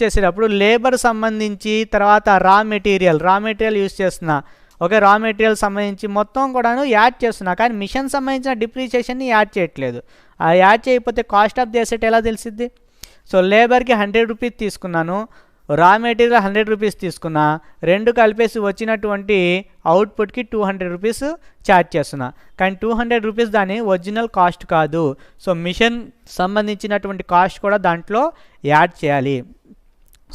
చేసేటప్పుడు లేబర్ సంబంధించి, తర్వాత రా మెటీరియల్ యూజ్ చేస్తున్నా. ఓకే, రా మెటీరియల్ సంబంధించి మొత్తం కూడాను యాడ్ చేస్తున్నా, కానీ మిషన్ సంబంధించిన డిప్రిషియేషన్ని యాడ్ చేయట్లేదు. ఆ యాడ్ చేయకపోతే కాస్ట్ ఆఫ్ ది అసెట్ ఎలా తెలిసిద్ది? సో లేబర్కి 100 రూపీస్ తీసుకున్నాను, రా మెటీరియల్ 100 రూపీస్ తీసుకున్నా, రెండు కలిపేసి వచ్చినటువంటి అవుట్పుట్కి 200 రూపీస్ ఛార్జ్ చేస్తున్నా, కానీ 200 రూపీస్ దాని ఒరిజినల్ కాస్ట్ కాదు. సో మిషన్ సంబంధించినటువంటి కాస్ట్ కూడా దాంట్లో యాడ్ చేయాలి.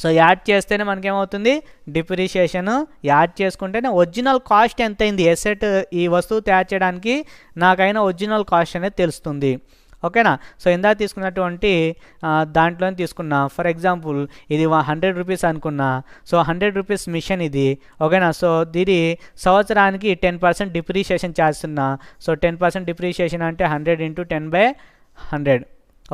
సో యాడ్ చేస్తేనే మనకేమవుతుంది? డిప్రిషియేషన్ యాడ్ చేసుకుంటేనే ఒరిజినల్ కాస్ట్ ఎంత అయింది, ఎసెట్ ఈ వస్తువు తయారు చేయడానికి నాకైనా ఒరిజినల్ కాస్ట్ అనేది తెలుస్తుంది. ఓకేనా? సో ఇందాక తీసుకున్నటువంటి దాంట్లో తీసుకున్నా, ఫర్ ఎగ్జాంపుల్ ఇది 100 రూపీస్ అనుకున్నా. సో 100 రూపీస్ మిషన్ ఇది. ఓకేనా? సో దీని సంవత్సరానికి 10% డిప్రిషియేషన్ చేస్తున్నా. సో 10% డిప్రిషియేషన్ అంటే 100 × 10/100.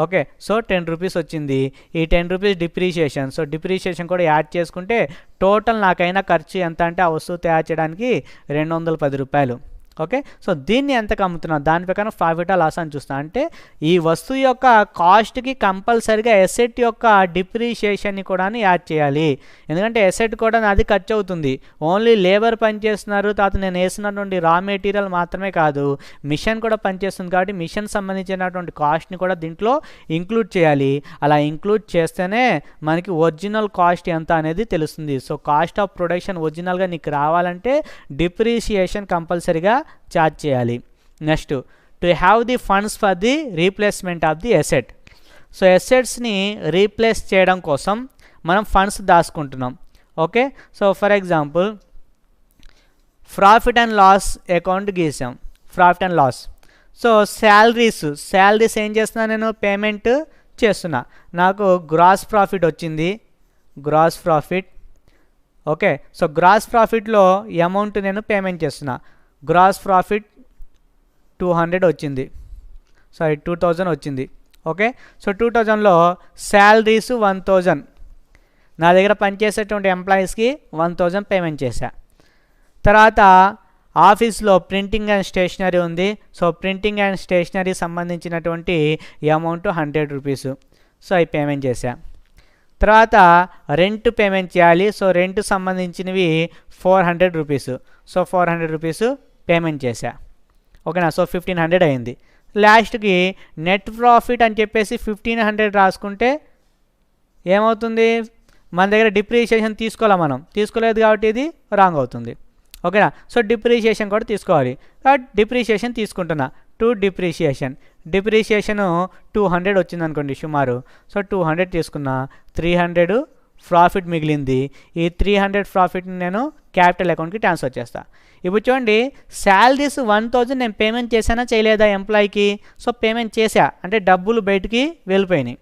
ఓకే, సో 10 రూపీస్ వచ్చింది. ఈ 10 రూపీస్ డిప్రిషియేషన్. సో డిప్రిషియేషన్ కూడా యాడ్ చేసుకుంటే టోటల్ నాకైనా ఖర్చు ఎంత అంటే ఆ వస్తువు తయారు చేయడానికి 210 రూపాయలు. ఓకే, సో దీన్ని ఎంతకు అమ్ముతున్నా దాని ప్రకారం ప్రాఫిట్ ఆ లాస్ అని చూస్తా. అంటే ఈ వస్తువు యొక్క కాస్ట్కి కంపల్సరీగా ఎసెట్ యొక్క డిప్రిషియేషన్ని కూడా యాడ్ చేయాలి. ఎందుకంటే ఎసెట్ కూడా నాది ఖర్చు అవుతుంది. ఓన్లీ లేబర్ పనిచేస్తున్నారు, తర్వాత నేను వేసినటువంటి రా మెటీరియల్ మాత్రమే కాదు, మిషన్ కూడా పనిచేస్తుంది. కాబట్టి మిషన్ సంబంధించినటువంటి కాస్ట్ని కూడా దీంట్లో ఇంక్లూడ్ చేయాలి. అలా ఇంక్లూడ్ చేస్తేనే మనకి ఒరిజినల్ కాస్ట్ ఎంత అనేది తెలుస్తుంది. సో కాస్ట్ ఆఫ్ ప్రొడక్షన్ ఒరిజినల్గా నీకు రావాలంటే డిప్రిషియేషన్ కంపల్సరీగా ఛార్జ్ చేయాలి. Next to have the funds for the replacement of the asset. So ఎసెట్స్ని రీప్లేస్ చేయడం కోసం మనం ఫండ్స్ దాచుకుంటున్నాం. Okay, so for example profit and loss account గీసాం, profit and loss. So salaries ఏం చేస్తున్నా, నేను పేమెంట్ చేస్తున్నా. నాకు గ్రాస్ ప్రాఫిట్ వచ్చింది, gross profit. Okay, so gross ప్రాఫిట్లో అమౌంట్ నేను పేమెంట్ చేస్తున్నా. గ్రాస్ ప్రాఫిట్ 200 వచ్చింది, 2000 వచ్చింది. ఓకే, సో 2000లో శాలరీస్ 1000, నా దగ్గర పనిచేసేటువంటి ఎంప్లాయీస్కి 1000 పేమెంట్ చేశా. తర్వాత ఆఫీస్లో ప్రింటింగ్ అండ్ స్టేషనరీ ఉంది. సో ప్రింటింగ్ అండ్ స్టేషనరీ సంబంధించినటువంటి అమౌంట్ 100 రూపీస్. సో అవి పేమెంట్ చేశా. తర్వాత రెంట్ పేమెంట్ చేయాలి. సో రెంట్ సంబంధించినవి 400 రూపీస్. సో 400 రూపీస్ పేమెంట్ చేశా. ఓకేనా. సో 1500 అయింది. లాస్ట్కి నెట్ ప్రాఫిట్ అని చెప్పేసి 1500 రాసుకుంటే ఏమవుతుంది, మన దగ్గర డిప్రిషియేషన్ తీసుకోలేదు కాబట్టి ఇది రాంగ్ అవుతుంది. ఓకేనా. సో డిప్రిషియేషన్ కూడా తీసుకోవాలి కాబట్టి డిప్రిషియేషన్ తీసుకుంటున్నా. డిప్రిషియేషన్ 200 వచ్చింది అనుకోండి సుమారు. సో 200 తీసుకున్నా, 300 ప్రాఫిట్ మిగిలింది. ఈ 300 ప్రాఫిట్ని నేను క్యాపిటల్ అకౌంట్కి ట్రాన్స్ఫర్ చేస్తా. ఇప్పుడు చూడండి, శాలరీస్ 1000 నేను పేమెంట్ చేశానా చేయలేదా ఎంప్లాయీకి? సో పేమెంట్ చేశా, అంటే డబ్బులు బయటికి వెళ్ళిపోయినాయి.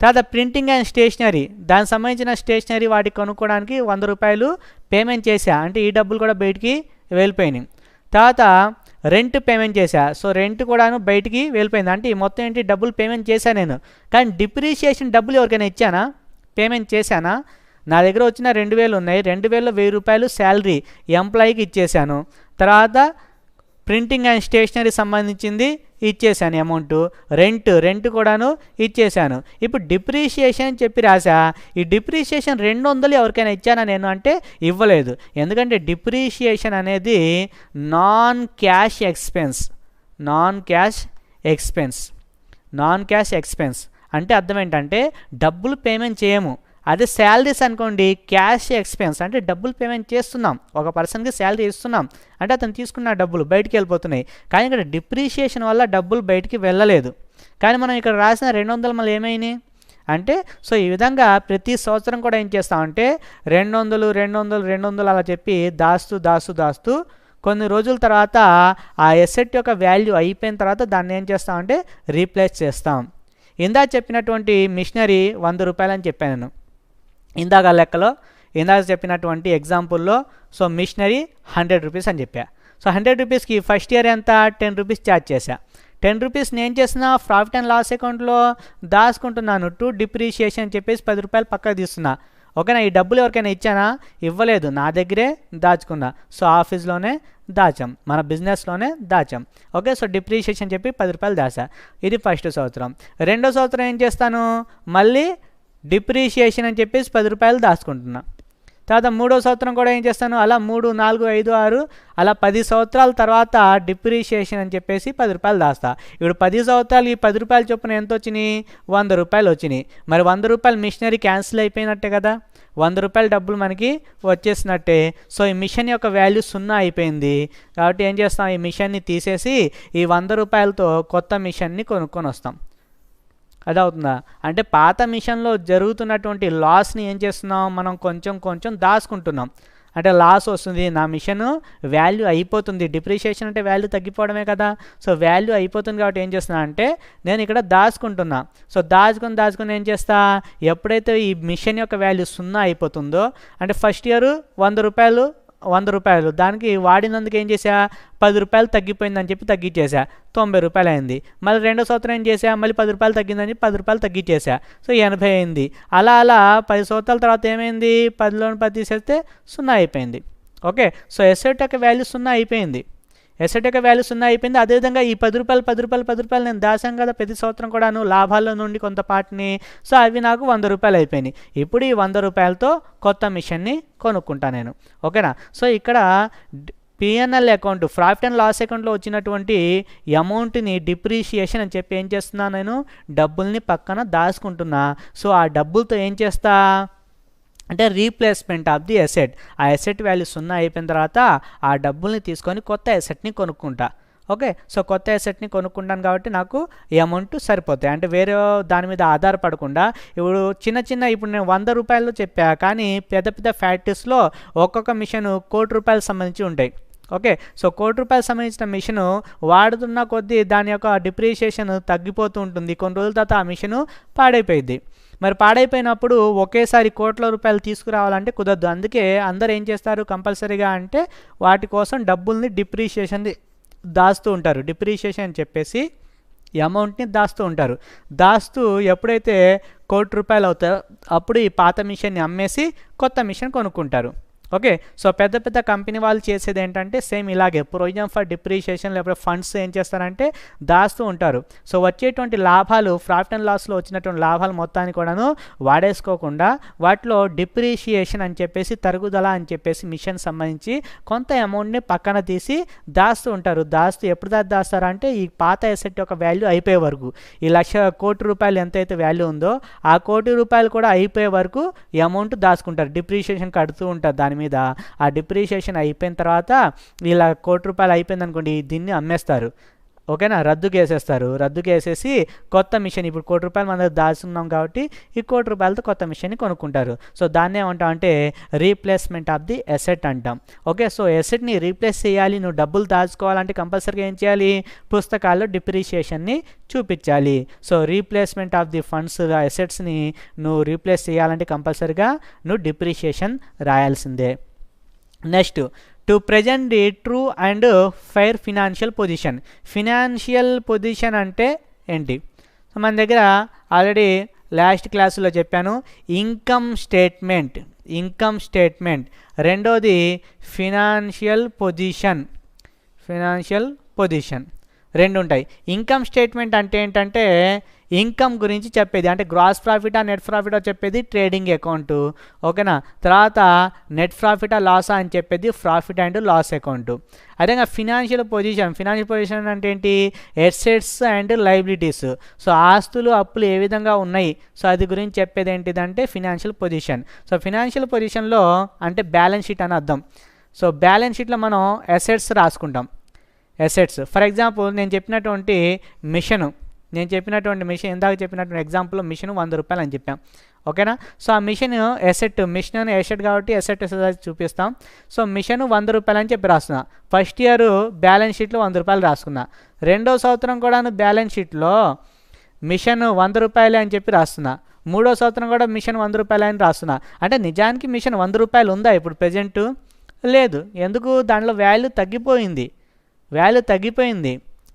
తర్వాత ప్రింటింగ్ అండ్ స్టేషనరీ, దానికి సంబంధించిన స్టేషనరీ వాటికి కొనుక్కోవడానికి 100 రూపాయలు పేమెంట్ చేశా, అంటే ఈ డబ్బులు కూడా బయటికి వెళ్ళిపోయినాయి. తర్వాత రెంట్ పేమెంట్ చేశా. సో రెంట్ కూడాను బయటికి వెళ్ళిపోయింది, అంటే ఈ మొత్తం ఏంటి, డబ్బులు పేమెంట్ చేశాను నేను. కానీ డిప్రిషియేషన్ డబ్బులు ఎవరికైనా ఇచ్చానా, పేమెంట్ చేశానా? నా దగ్గర వచ్చిన 2000 ఉన్నాయి, 2000లో 1000 రూపాయలు శాలరీ ఎంప్లాయీకి ఇచ్చేసాను. తర్వాత ప్రింటింగ్ అండ్ స్టేషనరీ సంబంధించింది ఇచ్చేసాను అమౌంట్, రెంట్ కూడాను ఇచ్చేసాను. ఇప్పుడు డిప్రిషియేషన్ అని చెప్పి రాసా. ఈ డిప్రిషియేషన్ 200 ఎవరికైనా ఇచ్చానా నేను అంటే ఇవ్వలేదు, ఎందుకంటే డిప్రిషియేషన్ అనేది నాన్ క్యాష్ ఎక్స్పెన్స్ అంటే అర్థం ఏంటంటే డబ్బులు పేమెంట్ చేయము. అదే శాలరీస్ అనుకోండి క్యాష్ ఎక్స్పెన్స్, అంటే డబ్బులు పేమెంట్ చేస్తున్నాం, ఒక పర్సన్కి శాలరీ ఇస్తున్నాం అంటే అతను తీసుకున్న డబ్బులు బయటికి వెళ్ళిపోతున్నాయి. కానీ ఇక్కడ డిప్రిషియేషన్ వల్ల డబ్బులు బయటికి వెళ్ళలేదు. కానీ మనం ఇక్కడ రాసిన 200 మళ్ళీ ఏమైనాయి అంటే, సో ఈ విధంగా ప్రతి సంవత్సరం కూడా ఏం చేస్తామంటే 200 అలా చెప్పి దాస్తూ కొన్ని రోజుల తర్వాత ఆ ఎసెట్ యొక్క వాల్యూ అయిపోయిన తర్వాత దాన్ని ఏం చేస్తామంటే రీప్లేస్ చేస్తాం. ఇందాక చెప్పినటువంటి మిషనరీ 100 రూపాయలు అని చెప్పాను నేను ఇందాక చెప్పినటువంటి ఎగ్జాంపుల్లో. సో మిషనరీ 100 రూపీస్ అని చెప్పా. సో 100 రూపీస్కి ఫస్ట్ ఇయర్ ఎంత 10 రూపీస్ ఛార్జ్ చేశా. 10 రూపీస్ నేను చేసిన ప్రాఫిట్ అండ్ లాస్ అకౌంట్లో దాచుకుంటున్నాను. డిప్రిషియేషన్ అని చెప్పేసి 10 రూపాయలు పక్కకు తీస్తున్నా. ఓకేనా. ఈ డబ్బులు ఎవరికైనా ఇచ్చానా, ఇవ్వలేదు, నా దగ్గరే దాచుకున్నా. సో ఆఫీస్లోనే దాచాం, మన బిజినెస్లోనే దాచాం. ఓకే. సో డిప్రిషియేషన్ చెప్పి 10 రూపాయలు దాచా. ఇది ఫస్ట్ సంవత్సరం. రెండో సంవత్సరం ఏం చేస్తాను, మళ్ళీ డిప్రిషియేషన్ అని చెప్పేసి 10 రూపాయలు దాచుకుంటున్నా. తర్వాత మూడో సంవత్సరం కూడా ఏం చేస్తాను, అలా 3, 4, 5, 6 అలా 10 సంవత్సరాల తర్వాత డిప్రిషియేషన్ అని చెప్పేసి 10 రూపాయలు దాస్తా. ఇప్పుడు 10 సంవత్సరాలు ఈ 10 రూపాయలు చొప్పున ఎంత వచ్చినాయి, 100 రూపాయలు వచ్చినాయి. మరి 100 రూపాయలు మిషనరీ క్యాన్సిల్ అయిపోయినట్టే కదా, 100 రూపాయల డబ్బులు మనకి వచ్చేసినట్టే. సో ఈ మిషన్ యొక్క వాల్యూ 0 అయిపోయింది. కాబట్టి ఏం చేస్తాం, ఈ మిషన్ని తీసేసి ఈ 100 రూపాయలతో కొత్త మిషన్ని కొనుక్కొని వస్తాం. అదవుతుందా, అంటే పాత మిషన్లో జరుగుతున్నటువంటి లాస్ని ఏం చేస్తున్నాం, మనం కొంచెం దాచుకుంటున్నాం. అంటే లాస్ వస్తుంది, నా మిషన్ వాల్యూ అయిపోతుంది. డిప్రిషియేషన్ అంటే వాల్యూ తగ్గిపోవడమే కదా. సో వాల్యూ అయిపోతుంది కాబట్టి ఏం చేస్తున్నా అంటే నేను ఇక్కడ దాచుకుంటున్నా. సో దాచుకుని ఏం చేస్తా, ఎప్పుడైతే ఈ మిషన్ యొక్క వాల్యూ 0 అయిపోతుందో, అంటే ఫస్ట్ ఇయర్ 100 రూపాయలు దానికి వాడినందుకు ఏం చేసా, 10 రూపాయలు తగ్గిపోయిందని చెప్పి తగ్గించేసా, 90 రూపాయలు అయింది. మళ్ళీ రెండో సంవత్సరం ఏం చేసా, మళ్ళీ 10 రూపాయలు తగ్గిందని చెప్పి 10 రూపాయలు తగ్గించేసా. సో 80 అయింది. అలా 10 సంవత్సరాల తర్వాత ఏమైంది, 10లోని 10 తీసేస్తే 0 అయిపోయింది. ఓకే. సో ఎసెట్ యొక్క వాల్యూ 0 అయిపోయింది. అదేవిధంగా ఈ 10 రూపాయలు నేను దాచాను కదా ప్రతి సంవత్సరం కూడాను లాభాల్లో నుండి కొంత పార్ట్ని. సో అవి నాకు 100 రూపాయలు అయిపోయినాయి. ఇప్పుడు ఈ 100 రూపాయలతో కొత్త మిషన్ని కొనుక్కుంటా నేను. ఓకేనా. సో ఇక్కడ PNL account, profit and loss అకౌంట్లో వచ్చినటువంటి అమౌంట్ని డిప్రిషియేషన్ అని చెప్పి ఏం చేస్తున్నా, నేను డబ్బుల్ని పక్కన దాచుకుంటున్నా. సో ఆ డబ్బులతో ఏం చేస్తా అంటే రీప్లేస్మెంట్ ఆఫ్ ది ఎసెట్. ఆ ఎసెట్ వాల్యూ 0 అయిపోయిన తర్వాత ఆ డబ్బుల్ని తీసుకొని కొత్త ఎసెట్ని కొనుక్కుంటా. ఓకే. సో కొత్త ఎసెట్ని కొనుక్కుంటాను కాబట్టి నాకు ఈ అమౌంట్ సరిపోతాయి. అంటే వేరే దాని మీద ఆధారపడకుండా ఇప్పుడు ఇప్పుడు నేను 100 రూపాయలు చెప్పా, కానీ పెద్ద ఫ్యాక్టరీస్లో ఒక్కొక్క మిషన్ 1 కోటి రూపాయలు సంబంధించి ఉంటాయి. ఓకే. సో 1 కోటి రూపాయలు సంబంధించిన మిషను వాడుతున్న కొద్దీ దాని యొక్క డిప్రిషియేషన్ తగ్గిపోతూ ఉంటుంది. కొన్ని రోజుల తర్వాత ఆ మిషను పాడైపోయింది. మరి పాడైపోయినప్పుడు ఒకేసారి కోట్ల రూపాయలు తీసుకురావాలంటే కుదరదు. అందుకే అందరు ఏం చేస్తారు కంపల్సరీగా అంటే వాటి కోసం డబ్బుల్ని డిప్రిషియేషన్ దాస్తూ ఉంటారు. డిప్రిషియేషన్ అని చెప్పేసి ఈ అమౌంట్ని దాస్తూ ఎప్పుడైతే 1 కోటి రూపాయలు అవుతాయో అప్పుడు ఈ పాత మిషన్ని అమ్మేసి కొత్త మిషన్ కొనుక్కుంటారు. ఓకే. సో పెద్ద పెద్ద కంపెనీ వాళ్ళు చేసేది ఏంటంటే సేమ్ ఇలాగే ప్రొవిజన్ ఫర్ డిప్రిషియేషన్ లేకపోతే ఫండ్స్ ఏం చేస్తారంటే దాస్తూ ఉంటారు. సో వచ్చేటువంటి లాభాలు ప్రాఫిట్ అండ్ లాస్లో వచ్చినటువంటి లాభాలు మొత్తాన్ని కూడాను వాడేసుకోకుండా వాటిలో డిప్రిషియేషన్ అని చెప్పేసి తరుగుదల అని చెప్పేసి మిషన్ సంబంధించి కొంత అమౌంట్ని పక్కన తీసి దాస్తూ ఉంటారు. ఎప్పుడు దాస్తారంటే ఈ పాత అసెట్ యొక్క వాల్యూ అయిపోయే వరకు, ఈ 1,00,000 కోటి రూపాయలు ఎంతైతే వాల్యూ ఉందో ఆ కోటి రూపాయలు కూడా అయిపోయే వరకు ఈ అమౌంట్ దాచుకుంటారు. డిప్రిషియేషన్ కడుతూ ఉంటారు దాని మీద. ఆ డిప్రిషియేషన్ అయిపోయిన తర్వాత ఇలా కోటి రూపాయలు అయిపోయింది అనుకోండి, దీన్ని అమ్మేస్తారు. ఓకేనా, రద్దుకి వేసేసి కొత్త మిషన్, ఇప్పుడు కోటి రూపాయలు మన దగ్గర దాచున్నాం కాబట్టి ఈ కోటి రూపాయలతో కొత్త మిషన్ని కొనుక్కుంటారు. సో దాన్ని ఏమంటాం అంటే రీప్లేస్మెంట్ ఆఫ్ ది ఎసెట్ అంటాం. ఓకే, సో ఎసెట్ని రీప్లేస్ చేయాలి, నువ్వు డబ్బులు దాచుకోవాలంటే కంపల్సరీగా ఏం చేయాలి, పుస్తకాల్లో డిప్రిషియేషన్ని చూపించాలి. So replacement of the funds ఎసెట్స్ని నువ్వు రీప్లేస్ చేయాలంటే కంపల్సరీగా నువ్వు డిప్రిషియేషన్ రాయాల్సిందే. Next, to present the true and fair financial position. Financial position అంటే ఏంటి? సో మన దగ్గర ఆల్రెడీ లాస్ట్ క్లాసులో చెప్పాను, ఇన్కమ్ స్టేట్మెంట్. రెండోది ఫినాన్షియల్ పొజిషన్ రెండు ఉంటాయి. ఇన్కమ్ స్టేట్మెంట్ అంటే ఏంటంటే ఇన్కమ్ గురించి చెప్పేది, అంటే గ్రాస్ ప్రాఫిటా నెట్ ప్రాఫిటా చెప్పేది ట్రేడింగ్ అకౌంట్. ఓకేనా, తర్వాత నెట్ ప్రాఫిటా లాసా అని చెప్పేది ప్రాఫిట్ అండ్ లాస్ అకౌంట్. అదేవిధంగా ఫినాన్షియల్ పొజిషన్ అంటే ఏంటి, ఎసెట్స్ అండ్ లయబిలిటీస్. సో ఆస్తులు అప్పులు ఏ విధంగా ఉన్నాయి, సో అది గురించి చెప్పేది ఏంటిదంటే ఫినాన్షియల్ పొజిషన్. సో ఫినాన్షియల్ పొజిషన్లో అంటే బ్యాలెన్స్ షీట్ అని అర్థం. సో బ్యాలెన్స్ షీట్లో మనం ఎసెట్స్ రాసుకుంటాం. ఫర్ ఎగ్జాంపుల్ నేను చెప్పినటువంటి మిషన్ ఇందాక చెప్పినటువంటి ఎగ్జాంపుల్లో మిషన్ 100 రూపాయలు అని చెప్పాం. ఓకేనా, సో ఆ మిషన్ ఎసెట్ కాబట్టి ఎసెట్ చూపిస్తాం. సో మిషన్ 100 రూపాయలు అని చెప్పి రాస్తున్నా. ఫస్ట్ ఇయర్ బ్యాలెన్స్ షీట్లో 100 రూపాయలు రాసుకున్నా. రెండో సంవత్సరం కూడా బ్యాలెన్స్ షీట్లో మిషన్ 100 రూపాయలే అని చెప్పి రాస్తున్నా. మూడో సంవత్సరం కూడా మిషన్ 100 రూపాయలు అని రాస్తున్నా. అంటే నిజానికి మిషన్ 100 రూపాయలు ఉందా ఇప్పుడు ప్రజెంట్? లేదు. ఎందుకు? దానిలో వాల్యూ తగ్గిపోయింది.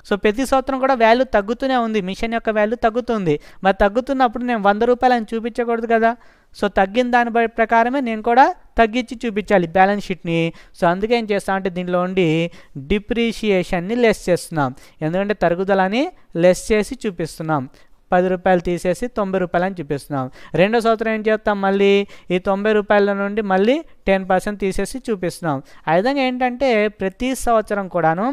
సో ప్రతి సంవత్సరం కూడా వాల్యూ తగ్గుతూనే ఉంది, మిషన్ యొక్క వాల్యూ తగ్గుతుంది. మరి తగ్గుతున్నప్పుడు నేను 100 రూపాయలు అని చూపించకూడదు కదా. సో తగ్గిన దాని ప్రకారమే నేను కూడా తగ్గించి చూపించాలి బ్యాలెన్స్ షీట్ని. సో అందుకే ఏం చేస్తాం అంటే దీనిలో ఉండి డిప్రిషియేషన్ని లెస్ చేస్తున్నాం, ఎందుకంటే తరుగుదలని లెస్ చేసి చూపిస్తున్నాం. 10 రూపాయలు తీసేసి 90 రూపాయలు అని చూపిస్తున్నాం. రెండో సంవత్సరం ఏం చేస్తాం, మళ్ళీ ఈ 90 రూపాయల నుండి మళ్ళీ 10% తీసేసి చూపిస్తున్నాం. ఆ విధంగా ఏంటంటే ప్రతి సంవత్సరం కూడాను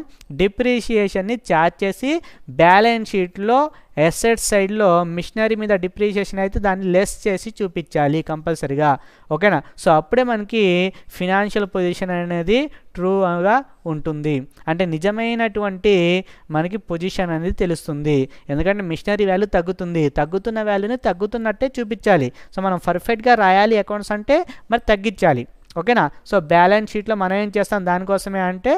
డిప్రిషియేషన్ని ఛార్జ్ చేసి బ్యాలెన్స్ షీట్లో ఎసెట్ సైడ్లో మిషనరీ మీద డిప్రిషియేషన్ అయితే దాన్ని లెస్ చేసి చూపించాలి కంపల్సరీగా. ఓకేనా, సో అప్పుడే మనకి ఫినాన్షియల్ పొజిషన్ అనేది ట్రూగా ఉంటుంది, అంటే నిజమైనటువంటి మనకి పొజిషన్ అనేది తెలుస్తుంది. ఎందుకంటే మిషనరీ వాల్యూ తగ్గుతున్న వాల్యూని తగ్గుతున్నట్టే చూపించాలి. సో మనం పర్ఫెక్ట్గా రాయాలి అకౌంట్స్ అంటే మరి తగ్గించాలి. ఓకేనా, సో బ్యాలెన్స్ షీట్లో మనం ఏం చేస్తాం దానికోసమే అంటే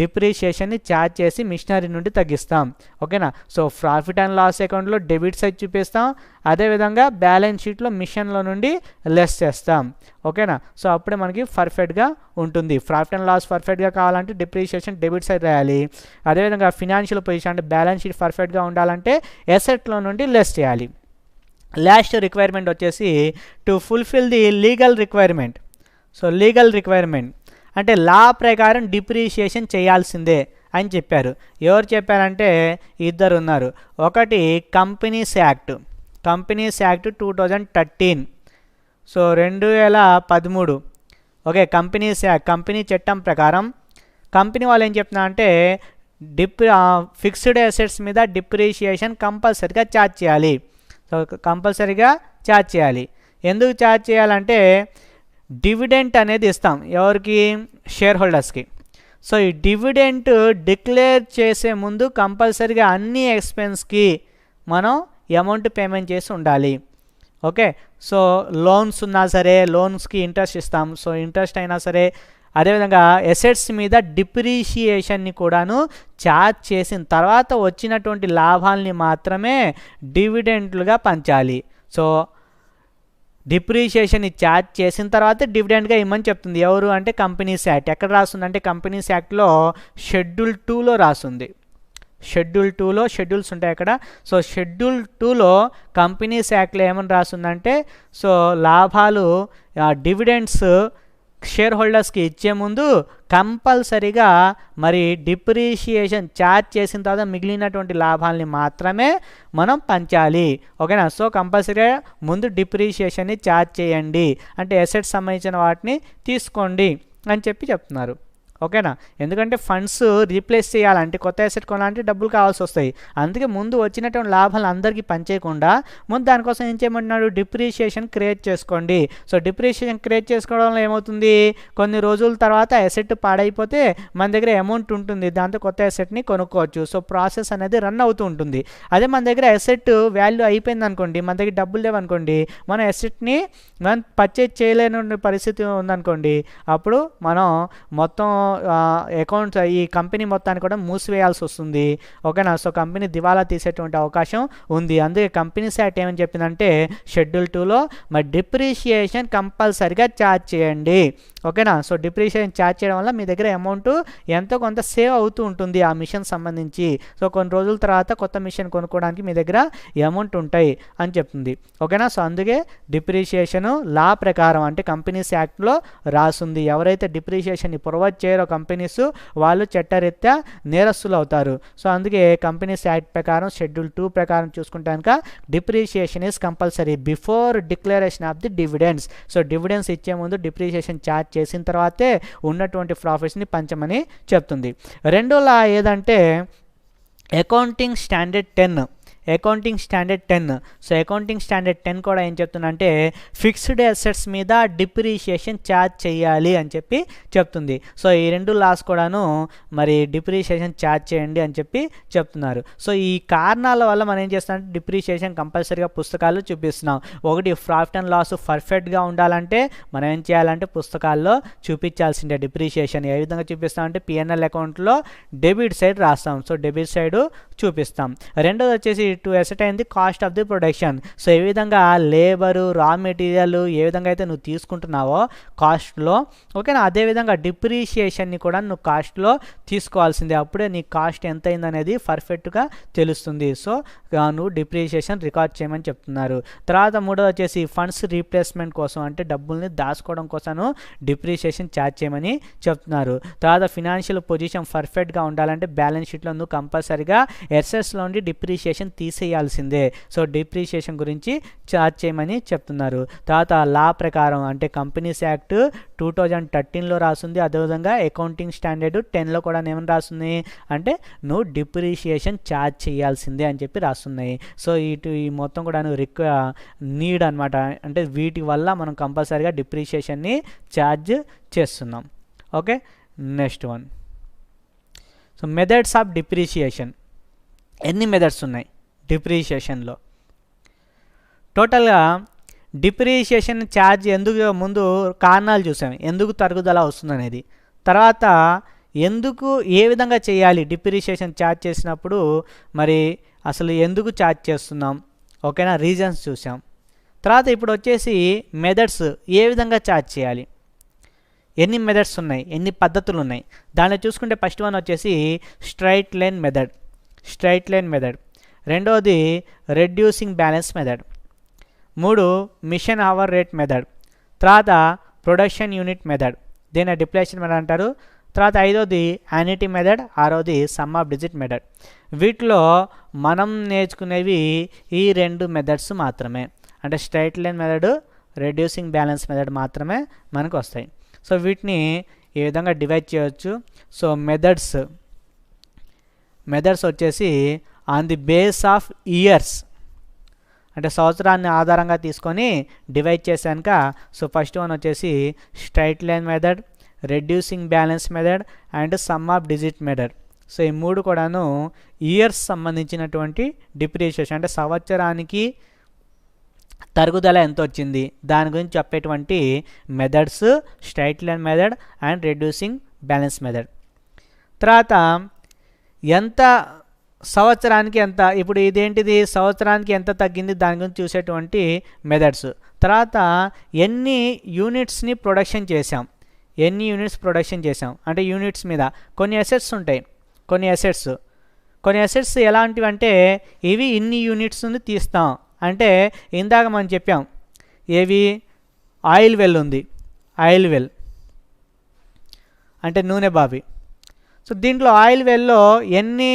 డిప్రిషియేషన్ని ఛార్జ్ చేసి మిషనరీ నుండి తగ్గిస్తాం. ఓకేనా, సో ప్రాఫిట్ అండ్ లాస్ అకౌంట్లో డెబిట్ సైడ్ చూపిస్తాం, అదేవిధంగా బ్యాలెన్స్ షీట్లో మిషన్లో నుండి లెస్ చేస్తాం. ఓకేనా, సో అప్పుడే మనకి పర్ఫెక్ట్గా ఉంటుంది. ప్రాఫిట్ అండ్ లాస్ పర్ఫెక్ట్గా కావాలంటే డిప్రిషియేషన్ డెబిట్ సైడ్ రాయాలి. అదేవిధంగా ఫినాన్షియల్ పొజిషన్ అంటే బ్యాలెన్స్ షీట్ పర్ఫెక్ట్గా ఉండాలంటే ఎసెట్లో నుండి లెస్ చేయాలి. లాస్ట్ రిక్వైర్మెంట్ వచ్చేసి to fulfil the legal requirement. So legal requirement అంటే లా ప్రకారం డిప్రిషియేషన్ చేయాల్సిందే అని చెప్పారు. ఎవరు చెప్పారంటే ఇద్దరు ఉన్నారు. ఒకటి companies act 2013. So 2013. Okay, companies act company చట్టం ప్రకారం కంపెనీ వాళ్ళు ఏం చెప్తున్నారంటే ఫిక్స్డ్ అసెట్స్ మీద డిప్రిషియేషన్ కంపల్సరీగా ఛార్జ్ చేయాలి. సో కంపల్సరీగా ఛార్జ్ చేయాలి. ఎందుకు ఛార్జ్ చేయాలంటే డివిడెంట్ అనేది ఇస్తాం ఎవరికి, షేర్ హోల్డర్స్కి. సో ఈ డివిడెంట్ డిక్లేర్ చేసే ముందు కంపల్సరీగా అన్ని ఎక్స్పెన్స్కి మనం అమౌంట్ పేమెంట్ చేసి ఉండాలి. ఓకే, సో లోన్స్ ఉన్నా సరే లోన్స్కి ఇంట్రెస్ట్ ఇస్తాం. సో ఇంట్రెస్ట్ అయినా సరే, అదేవిధంగా ఎసెట్స్ మీద డిప్రిషియేషన్ని కూడాను ఛార్జ్ చేసిన తర్వాత వచ్చినటువంటి లాభాలని మాత్రమే డివిడెంట్లుగా పంచాలి. సో డిప్రిషియేషన్ని ఛార్జ్ చేసిన తర్వాత డివిడెండ్గా ఇమ్మని చెప్తుంది. ఎవరు అంటే కంపెనీస్ యాక్ట్. ఎక్కడ రాస్తుంది అంటే కంపెనీస్ యాక్ట్లో షెడ్యూల్ 2లో రాస్తుంది. షెడ్యూల్ 2లో షెడ్యూల్స్ ఉంటాయి అక్కడ. సో షెడ్యూల్ 2లో కంపెనీస్ యాక్ట్లో ఏమని రాస్తుందంటే సో లాభాలు డివిడెండ్స్ షేర్ హోల్డర్స్కి ఇచ్చే ముందు కంపల్సరీగా మరి డిప్రిషియేషన్ ఛార్జ్ చేసిన తర్వాత మిగిలినటువంటి లాభాలని మాత్రమే మనం పంచాలి. ఓకేనా? సో కంపల్సరీగా ముందు డిప్రిషియేషన్ని ఛార్జ్ చేయండి, అంటే అసెట్స్ సంబంధించిన వాటిని తీసుకోండి అని చెప్తున్నారు. ఓకేనా? ఎందుకంటే ఫండ్స్ రీప్లేస్ చేయాలంటే కొత్త అసెట్ కొనాలంటే డబ్బులు కావాల్సి వస్తాయి. అందుకే ముందు వచ్చినటువంటి లాభాలు అందరికీ పంచేయకుండా ముందు దానికోసం ఏం చేయమంటున్నాడు, డిప్రిషియేషన్ క్రియేట్ చేసుకోండి. సో డిప్రిషియేషన్ క్రియేట్ చేసుకోవడం వల్ల ఏమవుతుంది, కొన్ని రోజుల తర్వాత అసెట్ పాడైపోతే మన దగ్గర అమౌంట్ ఉంటుంది, దాంతో కొత్త అసెట్ని కొనుక్కోవచ్చు. సో ప్రాసెస్ అనేది రన్ అవుతూ ఉంటుంది. అదే మన దగ్గర అసెట్ వాల్యూ అయిపోయింది అనుకోండి, మన దగ్గర డబ్బులు లేవనుకోండి, మన అసెట్ని మనం పర్చేజ్ చేయలేని పరిస్థితి ఉందనుకోండి, అప్పుడు మనం మొత్తం అకౌంట్స్ ఈ కంపెనీ మొత్తాన్ని కూడా మూసివేయాల్సి వస్తుంది. ఓకేనా? సో కంపెనీ దివాలా తీసేటువంటి అవకాశం ఉంది. అందుకే కంపెనీస్ యాక్ట్ ఏమని చెప్పిందంటే షెడ్యూల్ 2లో మరి డిప్రిషియేషన్ కంపల్సరిగా ఛార్జ్ చేయండి. ఓకేనా? సో డిప్రిషియేషన్ ఛార్జ్ చేయడం వల్ల మీ దగ్గర అమౌంట్ ఎంతో కొంత సేవ్ అవుతూ ఉంటుంది ఆ మిషన్ సంబంధించి. సో కొన్ని రోజుల తర్వాత కొత్త మిషన్ కొనుక్కోవడానికి మీ దగ్గర అమౌంట్ ఉంటాయి అని చెప్తుంది. ఓకేనా? సో అందుకే డిప్రిషియేషన్ లా ప్రకారం అంటే కంపెనీస్ యాక్ట్లో రాసుంది. ఎవరైతే డిప్రిషియేషన్ని ప్రొవైడ్ చేయరో కంపెనీస్, వాళ్ళు చట్టరీత్యా నేరస్తులు అవుతారు. సో అందుకే కంపెనీస్ యాక్ట్ ప్రకారం షెడ్యూల్ 2 ప్రకారం చూసుకుంటే కనుక depreciation is compulsory before declaration of the dividends. So dividends ఇచ్చే ముందు డిప్రిషియేషన్ ఛార్జ్ చేసిన తర్వాతే ఉన్నటువంటి ప్రాఫిట్స్ని పంచమని చెప్తుంది. రెండో లా ఏదంటే accounting standard 10. Accounting standard 10. So accounting standard 10 కూడా ఏం చెప్తుందంటే ఫిక్స్డ్ అసెట్స్ మీద డిప్రిషియేషన్ ఛార్జ్ చేయాలి అని చెప్తుంది. సో ఈ రెండు లాస్ కూడాను మరి డిప్రిషియేషన్ ఛార్జ్ చేయండి అని చెప్తున్నారు. సో ఈ కారణాల వల్ల మనం ఏం చేస్తామంటే డిప్రిషియేషన్ కంపల్సరీగా పుస్తకాల్లో చూపిస్తున్నాం. ఒకటి ప్రాఫిట్ అండ్ లాస్ పర్ఫెక్ట్గా ఉండాలంటే మనం ఏం చేయాలంటే పుస్తకాల్లో చూపించాల్సిందే డిప్రిషియేషన్. ఏ విధంగా చూపిస్తామంటే పిఎన్ఎల్ అకౌంట్లో డెబిట్ సైడ్ రాస్తాం. సో డెబిట్ సైడ్ చూపిస్తాం. రెండోది వచ్చేసి to ascertain the cost of the production. So ఏ విధంగా లేబరు, రా మెటీరియల్ ఏ విధంగా అయితే నువ్వు తీసుకుంటున్నావో కాస్ట్లో, ఓకేనా, అదేవిధంగా డిప్రిషియేషన్ని కూడా నువ్వు కాస్ట్లో తీసుకోవాల్సిందే. అప్పుడే నీ కాస్ట్ ఎంత అయిందనేది పర్ఫెక్ట్గా తెలుస్తుంది. సో నువ్వు డిప్రిషియేషన్ రికార్డ్ చేయమని చెప్తున్నారు. తర్వాత మూడోది వచ్చేసి ఫండ్స్ రీప్లేస్మెంట్ కోసం, అంటే డబ్బుల్ని దాచుకోవడం కోసం డిప్రిషియేషన్ ఛార్జ్ చేయమని చెప్తున్నారు. తర్వాత ఫినాన్షియల్ పొజిషన్ పర్ఫెక్ట్గా ఉండాలంటే బ్యాలెన్స్ షీట్లో నువ్వు కంపల్సరీగా ఎస్ఎస్లో ఉండి డిప్రిషియేషన్ తీసేయాల్సిందే. సో డిప్రిషియేషన్ గురించి ఛార్జ్ చేయమని చెప్తున్నారు. తర్వాత లా ప్రకారం అంటే కంపెనీస్ యాక్ట్ 2013లో రాస్తుంది. అదేవిధంగా అకౌంటింగ్ స్టాండర్డ్ 10లో కూడా ఏమని రాస్తుంది అంటే నువ్వు డిప్రిషియేషన్ ఛార్జ్ చేయాల్సిందే అని రాస్తున్నాయి. సో ఈ మొత్తం కూడా నీడ్ అనమాట. అంటే వీటి వల్ల మనం కంపల్సరీగా డిప్రిషియేషన్ని ఛార్జ్ చేస్తున్నాం. Okay, next one. So methods of depreciation. ఎన్ని మెథడ్స్ ఉన్నాయి డిప్రిషియేషన్లో? టోటల్గా డిప్రిషియేషన్ ఛార్జ్ ఎందుకు ముందు కారణాలు చూసాం, ఎందుకు తరుగుదల వస్తుందనేది. తర్వాత ఎందుకు ఏ విధంగా చేయాలి డిప్రిషియేషన్ ఛార్జ్ చేసినప్పుడు, మరి అసలు ఎందుకు ఛార్జ్ చేస్తున్నాం, ఓకేనా, రీజన్స్ చూసాం. తర్వాత ఇప్పుడు వచ్చేసి మెథడ్స్, ఏ విధంగా ఛార్జ్ చేయాలి, ఎన్ని మెథడ్స్ ఉన్నాయి, ఎన్ని పద్ధతులు ఉన్నాయి. దానిలో చూసుకుంటే ఫస్ట్ వన్ వచ్చేసి straight line method. Straight line method. రెండవది reducing balance method. 3 machine hour rate method. తర్వాత ప్రొడక్షన్ యూనిట్ మెథడ్, దీన్ని డిప్లేషన్ మెథడ్ అంటారు. తర్వాత 5వది యాన్యుటీ మెథడ్. 6వది సమ్ ఆఫ్ డిజిట్ మెథడ్. వీటిలో మనం నేర్చుకునేవి ఈ 2 మెథడ్స్ మాత్రమే. అంటే straight line method, reducing balance method మాత్రమే మనకు వస్తాయి. సో వీటిని ఈ విధంగా డివైడ్ చేయవచ్చు. సో మెథడ్స్ వచ్చేసి on the base of years, అంటే సంవత్సరాన్ని ఆధారంగా తీసుకొని డివైడ్ చేశాక, సో ఫస్ట్ వన్ వచ్చేసి straight line method, reducing balance method and some of digit method. So ఈ 3 కూడాను ఇయర్స్ సంబంధించినటువంటి డిప్రిషియేషన్, అంటే సంవత్సరానికి తరుగుదల ఎంత వచ్చింది దాని గురించి చెప్పేటువంటి methods straight line method and reducing balance method. తర్వాత ఎంత సంవత్సరానికి ఎంత, ఇప్పుడు ఇదేంటిది సంవత్సరానికి ఎంత తగ్గింది దాని గురించి చూసేటువంటి మెథడ్స్. తర్వాత ఎన్ని యూనిట్స్ని ప్రొడక్షన్ చేసాం, ఎన్ని యూనిట్స్ ప్రొడక్షన్ చేసాం అంటే యూనిట్స్ మీద కొన్ని అసెట్స్ ఉంటాయి. కొన్ని అసెట్స్ ఎలాంటివి అంటే ఇవి ఇన్ని యూనిట్స్ తీస్తాం. అంటే ఇందాక మనం చెప్పాం ఏవి, ఆయిల్ వెల్ ఉంది, ఆయిల్ వెల్ అంటే నూనె బావి. సో దీంట్లో ఆయిల్ వెల్లో ఎన్ని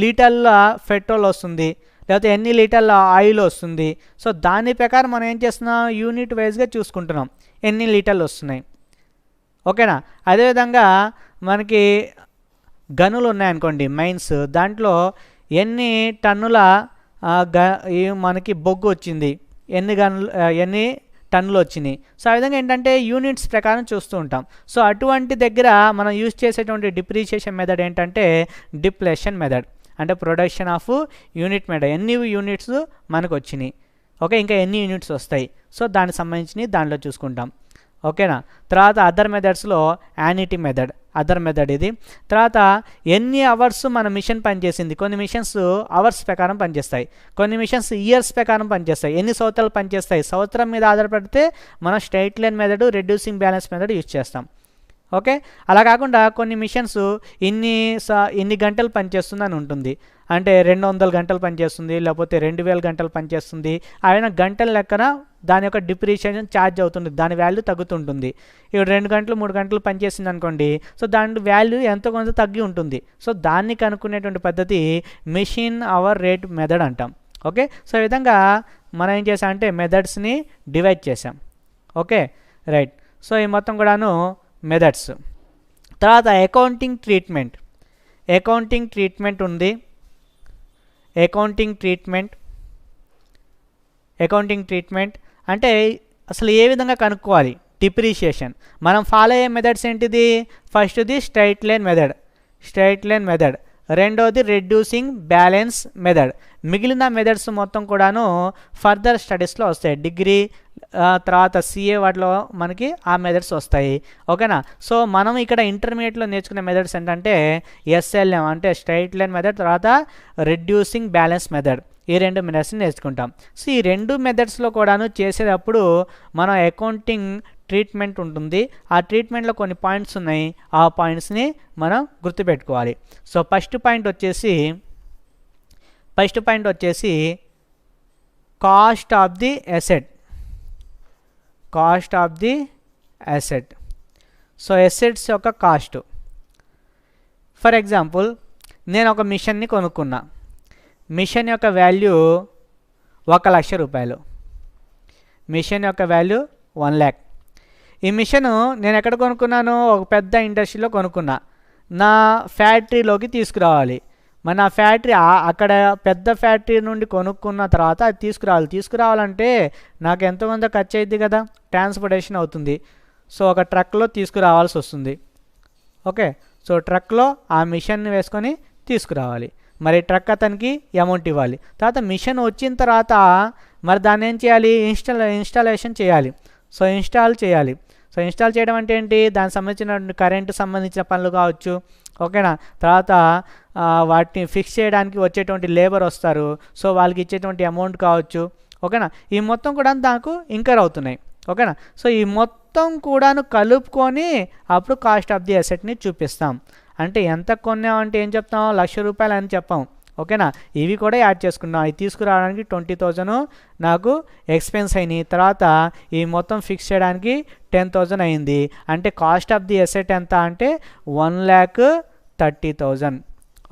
లీటర్ల పెట్రోల్ వస్తుంది, లేకపోతే ఎన్ని లీటర్ల ఆయిల్ వస్తుంది. సో దాని ప్రకారం మనం ఏం చేస్తున్నాం, యూనిట్ వైజ్గా చూసుకుంటున్నాం ఎన్ని లీటర్లు వస్తున్నాయి. ఓకేనా. అదేవిధంగా మనకి గనులు ఉన్నాయనుకోండి, మైన్స్, దాంట్లో ఎన్ని టన్నుల మనకి బొగ్గు వచ్చింది, ఎన్ని టన్నులు వచ్చినాయి. సో ఆ విధంగా ఏంటంటే యూనిట్స్ ప్రకారం చూస్తూ ఉంటాం. సో అటువంటి దగ్గర మనం యూజ్ చేసేటువంటి డిప్రిషియేషన్ మెథడ్ ఏంటంటే డిప్లేషన్ మెథడ్, అంటే ప్రొడక్షన్ ఆఫ్ యూనిట్ మెథడ్. ఎన్ని యూనిట్స్ మనకు వచ్చినాయి, ఓకే, ఇంకా ఎన్ని యూనిట్స్ వస్తాయి, సో దానికి సంబంధించి దాంట్లో చూసుకుంటాం. ఓకేనా. తర్వాత అదర్ మెథడ్స్లో యాన్యుటీ మెథడ్, అదర్ మెథడ్ ఇది. తర్వాత ఎన్ని అవర్స్ మన మిషన్ పనిచేసింది. కొన్ని మిషన్స్ అవర్స్ ప్రకారం పనిచేస్తాయి, కొన్ని మిషన్స్ ఇయర్స్ ప్రకారం పనిచేస్తాయి, ఎన్ని సంవత్సరాలు పనిచేస్తాయి, సంవత్సరం మీద ఆధారపడితే మనం straight line method, reducing balance method use చేస్తాం. ఓకే. అలా కాకుండా కొన్ని మిషన్స్ ఇన్ని గంటలు పనిచేస్తుందని ఉంటుంది, అంటే 200 గంటలు పనిచేస్తుంది, లేకపోతే 2000 గంటలు పనిచేస్తుంది. ఆయన గంటల లెక్కన దాని యొక్క డిప్రిషియేషన్ ఛార్జ్ అవుతుంది, దాని వాల్యూ తగ్గుతుంటుంది. ఇప్పుడు 2 గంటలు 3 గంటలు పనిచేసింది అనుకోండి, సో దాని వాల్యూ ఎంతో కొంత తగ్గి ఉంటుంది. సో దాన్ని కనుక్కునేటువంటి పద్ధతి మెషిన్ అవర్ రేట్ మెథడ్ అంటాం. ఓకే. సో ఈ విధంగా మనం ఏం చేసామంటే మెథడ్స్ని డివైడ్ చేసాం. Okay, right. సో ఈ మొత్తం కూడాను మెథడ్స్. తర్వాత అకౌంటింగ్ ట్రీట్మెంట్, అకౌంటింగ్ ట్రీట్మెంట్ ఉంది. అకౌంటింగ్ ట్రీట్మెంట్ అంటే అసలు ఏ విధంగా కనుక్కోవాలి డిప్రిషియేషన్. మనం ఫాలో అయ్యే మెథడ్స్ ఏంటిది, ఫస్ట్ది స్ట్రైట్ లైన్ మెథడ్, రెండోది రెడ్యూసింగ్ బ్యాలెన్స్ మెథడ్. మిగిలిన మెథడ్స్ మొత్తం కూడాను ఫర్దర్ స్టడీస్లో వస్తాయి, డిగ్రీ తర్వాత సిఏ వాటిలో మనకి ఆ మెథడ్స్ వస్తాయి. ఓకేనా. సో మనం ఇక్కడ ఇంటర్మీడియట్లో నేర్చుకునే మెథడ్స్ ఏంటంటే ఎస్ఎల్ఎం అంటే స్ట్రైట్ లైన్ మెథడ్, తర్వాత రెడ్యూసింగ్ బ్యాలెన్స్ మెథడ్, ఈ 2 మెథడ్స్ని నేర్చుకుంటాం. సో ఈ 2 మెథడ్స్లో కూడాను చేసేటప్పుడు మనం అకౌంటింగ్ ట్రీట్మెంట్ ఉంటుంది. ఆ ట్రీట్మెంట్లో కొన్ని పాయింట్స్ ఉన్నాయి, ఆ పాయింట్స్ని మనం గుర్తుపెట్టుకోవాలి. సో ఫస్ట్ పాయింట్ వచ్చేసి cost of the asset. So assets యొక్క కాస్ట్. ఫర్ ఎగ్జాంపుల్ నేను ఒక మిషన్ని కొనుక్కున్నా, మిషన్ యొక్క వాల్యూ 1,00,000 రూపాయలు, మిషన్ యొక్క వాల్యూ 1,00,000. ఈ మిషను నేను ఎక్కడ కొనుక్కున్నాను, ఒక పెద్ద ఇండస్ట్రీలో కొనుక్కున్నా, నా ఫ్యాక్టరీలోకి తీసుకురావాలి. మరి నా ఫ్యాక్టరీ అక్కడ పెద్ద ఫ్యాక్టరీ నుండి కొనుక్కున్న తర్వాత అది తీసుకురావాలంటే నాకు ఎంతో కొంత ఖర్చు అయింది కదా, ట్రాన్స్పోర్టేషన్ అవుతుంది. సో ఒక ట్రక్లో తీసుకురావాల్సి వస్తుంది. ఓకే. సో ట్రక్లో ఆ మిషన్ని వేసుకొని తీసుకురావాలి. మరి ట్రక్ అతనికి అమౌంట్ ఇవ్వాలి. తర్వాత మిషన్ వచ్చిన తర్వాత మరి దాన్ని ఏం చేయాలి, ఇన్స్టాలేషన్ చేయాలి. సో ఇన్స్టాల్ చేయడం అంటే ఏంటి, దానికి సంబంధించిన కరెంటు సంబంధించిన పనులు కావచ్చు. ఓకేనా. తర్వాత వాటిని ఫిక్స్ చేయడానికి వచ్చేటువంటి లేబర్ వస్తారు, సో వాళ్ళకి ఇచ్చేటువంటి అమౌంట్ కావచ్చు. ఓకేనా. ఈ మొత్తం కూడా నాకు ఇంకర్ అవుతున్నాయి. ఓకేనా. సో ఈ మొత్తం కూడాను కలుపుకొని అప్పుడు కాస్ట్ ఆఫ్ ది అసెట్ని చూపిస్తాం. అంటే ఎంత కొన్నామంటే ఏం చెప్తాం, 1,00,000 రూపాయలు అని చెప్పాం. ఓకేనా. ఇవి కూడా యాడ్ చేసుకున్నాం. ఇది తీసుకురావడానికి 20,000 నాకు ఎక్స్పెన్స్ అయినాయి. తర్వాత ఈ మొత్తం ఫిక్స్ చేయడానికి 10,000 అయింది. అంటే కాస్ట్ ఆఫ్ ది అసెట్ ఎంత అంటే 1,30,000.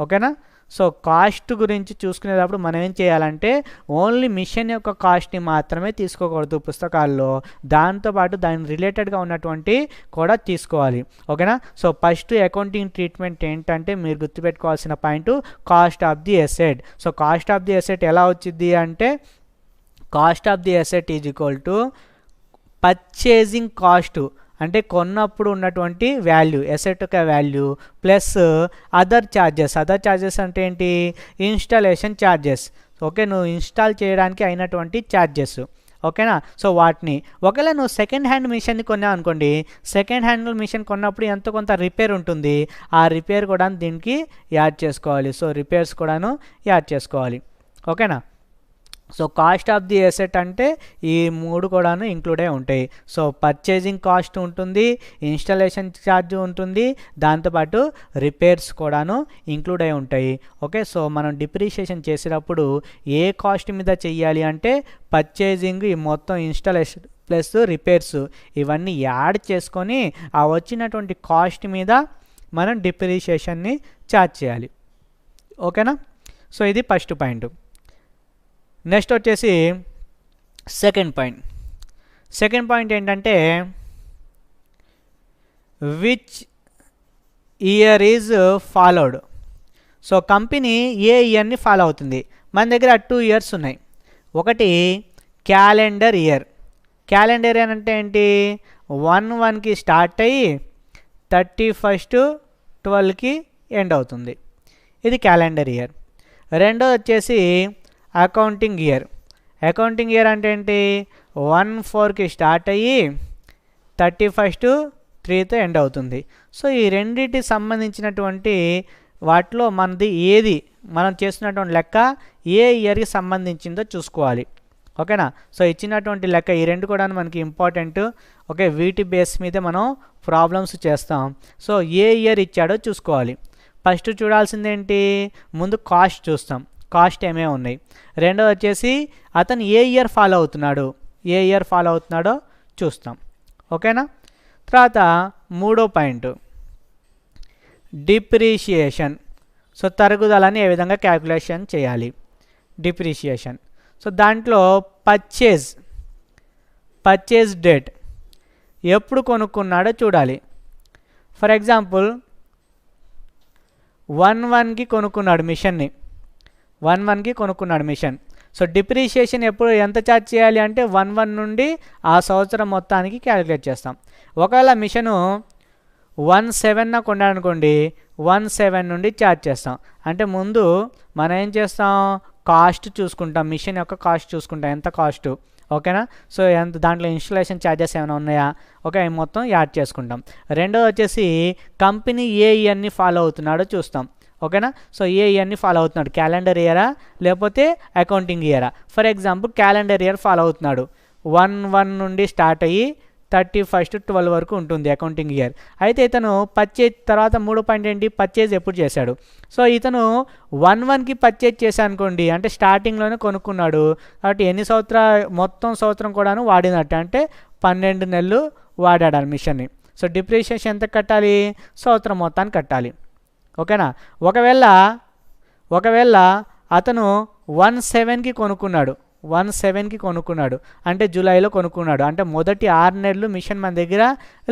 ఓకేనా. సో కాస్ట్ గురించి చూసుకునేటప్పుడు మనం ఏం చేయాలంటే ఓన్లీ మిషన్ యొక్క కాస్ట్ని మాత్రమే తీసుకోకూడదు పుస్తకాల్లో, దాంతోపాటు దాని రిలేటెడ్గా ఉన్నటువంటి కూడా తీసుకోవాలి. ఓకేనా. సో ఫస్ట్ అకౌంటింగ్ ట్రీట్మెంట్ ఏంటంటే మీరు గుర్తుపెట్టుకోవాల్సిన point cost of the asset. So cost of the asset ఎలా వచ్చింది అంటే cost of the asset is equal to purchasing cost, అంటే కొన్నప్పుడు ఉన్నటువంటి వాల్యూ, అసెట్ యొక్క వాల్యూ ప్లస్ అదర్ ఛార్జెస్ అంటే ఏంటి, ఇన్స్టాలేషన్ ఛార్జెస్. ఓకే, నువ్వు ఇన్స్టాల్ చేయడానికి అయినటువంటి ఛార్జెస్. ఓకేనా. సో వాటిని ఒకవేళ నువ్వు సెకండ్ హ్యాండ్ మిషన్ని కొన్నావు అనుకోండి, సెకండ్ హ్యాండ్ మిషన్ కొన్నప్పుడు ఎంతో కొంత రిపేర్ ఉంటుంది, ఆ రిపేర్ కూడా దీనికి యాడ్ చేసుకోవాలి. సో రిపేర్స్ కూడాను యాడ్ చేసుకోవాలి. ఓకేనా. So cost of the asset అంటే ఈ 3 కూడాను ఇంక్లూడ్ అయి ఉంటాయి. సో పర్చేజింగ్ కాస్ట్ ఉంటుంది, ఇన్స్టాలేషన్ ఛార్జ్ ఉంటుంది, దాంతోపాటు రిపేర్స్ కూడాను ఇంక్లూడ్ అయి ఉంటాయి. ఓకే. సో మనం డిప్రిషియేషన్ చేసేటప్పుడు ఏ కాస్ట్ మీద చెయ్యాలి అంటే పర్చేజింగ్, ఈ మొత్తం ఇన్స్టాలేషన్ ప్లస్ రిపేర్స్ ఇవన్నీ యాడ్ చేసుకొని ఆ వచ్చినటువంటి కాస్ట్ మీద మనం డిప్రిషియేషన్ని ఛార్జ్ చేయాలి. ఓకేనా? సో ఇది ఫస్ట్ పాయింట్. నెక్స్ట్ వచ్చేసి సెకండ్ పాయింట్ ఏంటంటే which year is followed. So company ఏ ఇయర్ని ఫాలో అవుతుంది? మన దగ్గర 2 ఇయర్స్ ఉన్నాయి. ఒకటి క్యాలెండర్ ఇయర్. క్యాలెండర్ ఇయర్ అంటే ఏంటి? 1/1కి స్టార్ట్ అయ్యి 31/12కి ఎండ్ అవుతుంది. ఇది క్యాలెండర్ ఇయర్. రెండోది వచ్చేసి అకౌంటింగ్ ఇయర్. అకౌంటింగ్ ఇయర్ అంటే ఏంటి? 1/4కి స్టార్ట్ అయ్యి 31/3తో ఎండ్ అవుతుంది. సో ఈ రెండింటికి సంబంధించినటువంటి వాటిలో మనది ఏది మనం చేస్తున్నటువంటి లెక్క ఏ ఇయర్కి సంబంధించిందో చూసుకోవాలి. ఓకేనా? సో ఇచ్చినటువంటి లెక్క ఈ రెండు కూడా మనకి ఇంపార్టెంట్. ఓకే, వీటి బేస్ మీద మనం ప్రాబ్లమ్స్ చేస్తాం. సో ఏ ఇయర్ ఇచ్చాడో చూసుకోవాలి. ఫస్ట్ చూడాల్సిందేంటి? ముందు కాస్ట్ చూస్తాం. కాస్ట్ ఏమేమి ఉన్నాయి. రెండోది వచ్చేసి అతను ఏ ఇయర్ ఫాలో అవుతున్నాడో చూస్తాం. ఓకేనా? తర్వాత మూడో పాయింట్ డిప్రిషియేషన్. సో తరుగుదలని ఏ విధంగా క్యాల్కులేషన్ చేయాలి? డిప్రిషియేషన్. సో దాంట్లో పర్చేజ్ డేట్ ఎప్పుడు కొనుక్కున్నాడో చూడాలి. ఫర్ ఎగ్జాంపుల్ 1/1కి కొనుక్కున్నాడు మిషన్ని. 1/1కి కొనుక్కున్నాడు మిషన్. సో డిప్రిషియేషన్ ఎప్పుడు ఎంత ఛార్జ్ చేయాలి అంటే 1/1 నుండి ఆ సంవత్సరం మొత్తానికి క్యాలిక్యులేట్ చేస్తాం. ఒకవేళ మిషను 1/7న కొన్నాడు అనుకోండి, 1/7 నుండి ఛార్జ్ చేస్తాం. అంటే ముందు మనం ఏం చేస్తాం? కాస్ట్ చూసుకుంటాం. మిషన్ యొక్క కాస్ట్ చూసుకుంటాం, ఎంత కాస్ట్. ఓకేనా? సో ఎంత దాంట్లో ఇన్స్టలేషన్ ఛార్జెస్ ఏమైనా ఉన్నాయా? ఓకే, మొత్తం యాడ్ చేసుకుంటాం. రెండోది వచ్చేసి కంపెనీ ఏ ఇయర్ని ఫాలో అవుతున్నాడో చూస్తాం. ఓకేనా? సో ఏ ఇయర్ని ఫాలో అవుతున్నాడు? క్యాలెండర్ ఇయరా లేకపోతే అకౌంటింగ్ ఇయరా? For example calendar year follow అవుతున్నాడు. 1/1 నుండి స్టార్ట్ అయ్యి 31/12 వరకు ఉంటుంది అకౌంటింగ్ ఇయర్. అయితే ఇతను పర్చేజ్ తర్వాత మూడో పాయింట్ ఏంటి? పర్చేజ్ ఎప్పుడు చేశాడు? సో ఇతను 1/1కి పర్చేజ్ చేశాను అనుకోండి, అంటే స్టార్టింగ్లోనే కొనుక్కున్నాడు కాబట్టి ఎన్ని మొత్తం సంవత్సరం కూడాను వాడినట్టు, అంటే 12 నెలలు వాడాడు ఆ మిషన్ని. సో డిప్రిషియేషన్ ఎంత కట్టాలి? సంవత్సరం మొత్తాన్ని కట్టాలి. ఓకేనా? ఒకవేళ అతను 1/7కి కొనుక్కున్నాడు అంటే జూలైలో కొనుక్కున్నాడు, అంటే మొదటి 6 నెలలు మిషన్ మన దగ్గర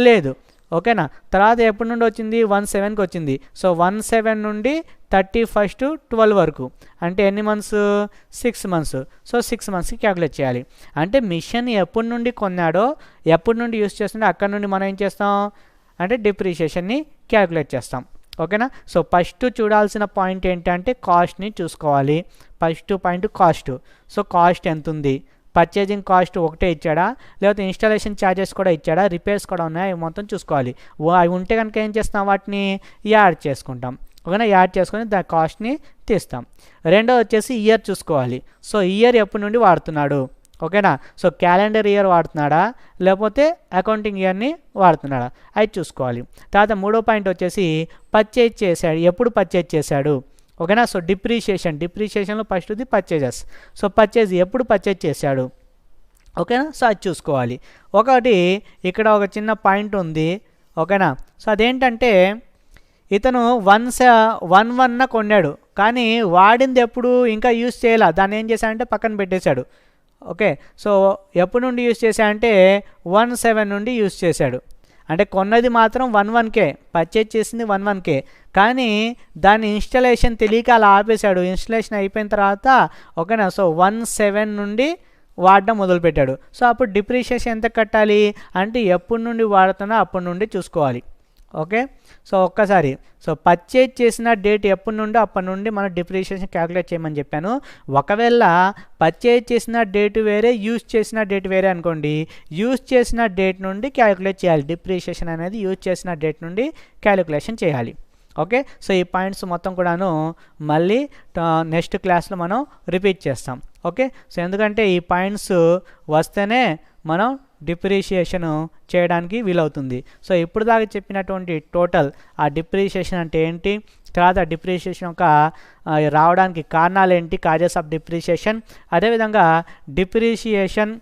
లేదు. ఓకేనా? తర్వాత ఎప్పటి నుండి వచ్చింది? 1/7కి వచ్చింది. సో 1/7 నుండి 31/12 వరకు అంటే ఎన్ని మంత్స్? 6 మంత్స్. సో 6 మంత్స్కి క్యాల్కులేట్ చేయాలి. అంటే మిషన్ ఎప్పటి నుండి కొన్నాడో, ఎప్పటి నుండి యూస్ చేస్తుండో అక్కడ నుండి మనం ఏం చేస్తాం అంటే డిప్రిషియేషన్ని క్యాల్కులేట్ చేస్తాం. ఓకేనా? సో ఫస్ట్ చూడాల్సిన పాయింట్ ఏంటంటే కాస్ట్ని చూసుకోవాలి. First point cost. So cost ఎంత ఉంది? పర్చేజింగ్ కాస్ట్ ఒకటే ఇచ్చాడా లేకపోతే ఇన్స్టాలేషన్ ఛార్జెస్ కూడా ఇచ్చాడా, రిపేర్స్ కూడా ఉన్నాయా, ఇవి మొత్తం చూసుకోవాలి. అవి ఉంటే కనుక ఏం చేస్తాం? వాటిని యాడ్ చేసుకుంటాం. ఓకేనా? యాడ్ చేసుకొని దాని కాస్ట్ని తీస్తాం. రెండోది వచ్చేసి ఇయర్ చూసుకోవాలి. సో ఇయర్ ఎప్పటి నుండి వాడుతున్నాడు? ఓకేనా? సో క్యాలెండర్ ఇయర్ వాడుతున్నాడా లేకపోతే అకౌంటింగ్ ఇయర్ని వాడుతున్నాడా, అది చూసుకోవాలి. తర్వాత మూడో పాయింట్ వచ్చేసి పర్చేజ్ చేశాడు, ఎప్పుడు పర్చేజ్ చేశాడు. ఓకేనా? సో డిప్రిషియేషన్లో ఫస్ట్ది పర్చేజెస్. సో పర్చేజ్ ఎప్పుడు పర్చేజ్ చేశాడు. ఓకేనా? సో అది చూసుకోవాలి. ఒకటి ఇక్కడ ఒక చిన్న పాయింట్ ఉంది. ఓకేనా? సో అదేంటంటే ఇతను 1/1న కొన్నాడు కానీ వాడింది ఎప్పుడు ఇంకా యూజ్ చేయాల, దాన్ని ఏం చేశాడంటే పక్కన పెట్టేశాడు. ఓకే, సో ఎప్పటి నుండి యూజ్ చేశాడంటే 1/7 నుండి యూజ్ చేశాడు. అంటే కొన్నది మాత్రం 1/1కే, పర్చేజ్ చేసింది 1/1కే, కానీ దాని ఇన్స్టలేషన్ తెలియక అలా ఆపేశాడు. ఇన్స్టలేషన్ అయిపోయిన తర్వాత ఓకేనా, సో 1/7 నుండి వాడడం మొదలుపెట్టాడు. సో అప్పుడు డిప్రిషియేషన్ ఎంత కట్టాలి అంటే ఎప్పటి నుండి వాడుతున్నా అప్పటి నుండి చూసుకోవాలి. ఓకే, సో ఒక్కసారి సో పర్చేజ్ చేసిన డేట్ ఎప్పటి నుండి అప్పటి నుండి మనం డిప్రిషియేషన్ క్యాలిక్యులేట్ చేయమని చెప్పాను. ఒకవేళ పర్చేజ్ చేసిన డేట్ వేరే, యూజ్ చేసిన డేట్ వేరే అనుకోండి, యూజ్ చేసిన డేట్ నుండి క్యాలిక్యులేట్ చేయాలి. డిప్రిషియేషన్ అనేది యూజ్ చేసిన డేట్ నుండి క్యాలిక్యులేషన్ చేయాలి. ఓకే, సో ఈ పాయింట్స్ మొత్తం కూడాను మళ్ళీ నెక్స్ట్ క్లాస్లో మనం రిపీట్ చేస్తాం. ఓకే, సో ఎందుకంటే ఈ పాయింట్స్ వస్తేనే మనం డిప్రిషియేషన్ చేయడానికి వీలవుతుంది. సో ఇప్పుడు దాకా చెప్పినటువంటి టోటల్ ఆ డిప్రిషియేషన్ అంటే ఏంటి, తర్వాత డిప్రిషియేషన్ యొక్క రావడానికి కారణాలు ఏంటి, కాజెస్ ఆఫ్ డిప్రిషియేషన్, అదేవిధంగా డిప్రిషియేషన్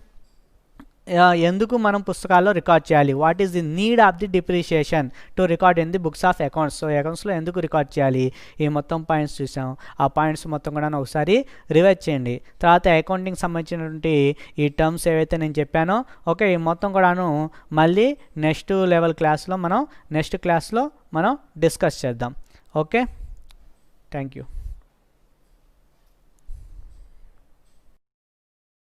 ఎందుకు మనం పుస్తకాల్లో రికార్డ్ చేయాలి, what is the need of the depreciation to record in the books of accounts. So అకౌంట్స్లో ఎందుకు రికార్డ్ చేయాలి, ఈ మొత్తం పాయింట్స్ చూసాం. ఆ పాయింట్స్ మొత్తం కూడా ఒకసారి రివైజ్ చేయండి. తర్వాత అకౌంటింగ్ సంబంధించినటువంటి ఈ టర్మ్స్ ఏవైతే నేను చెప్పానో ఓకే, ఈ మొత్తం కూడాను మళ్ళీ నెక్స్ట్ లెవెల్ క్లాస్లో మనం డిస్కస్ చేద్దాం. Okay, thank you.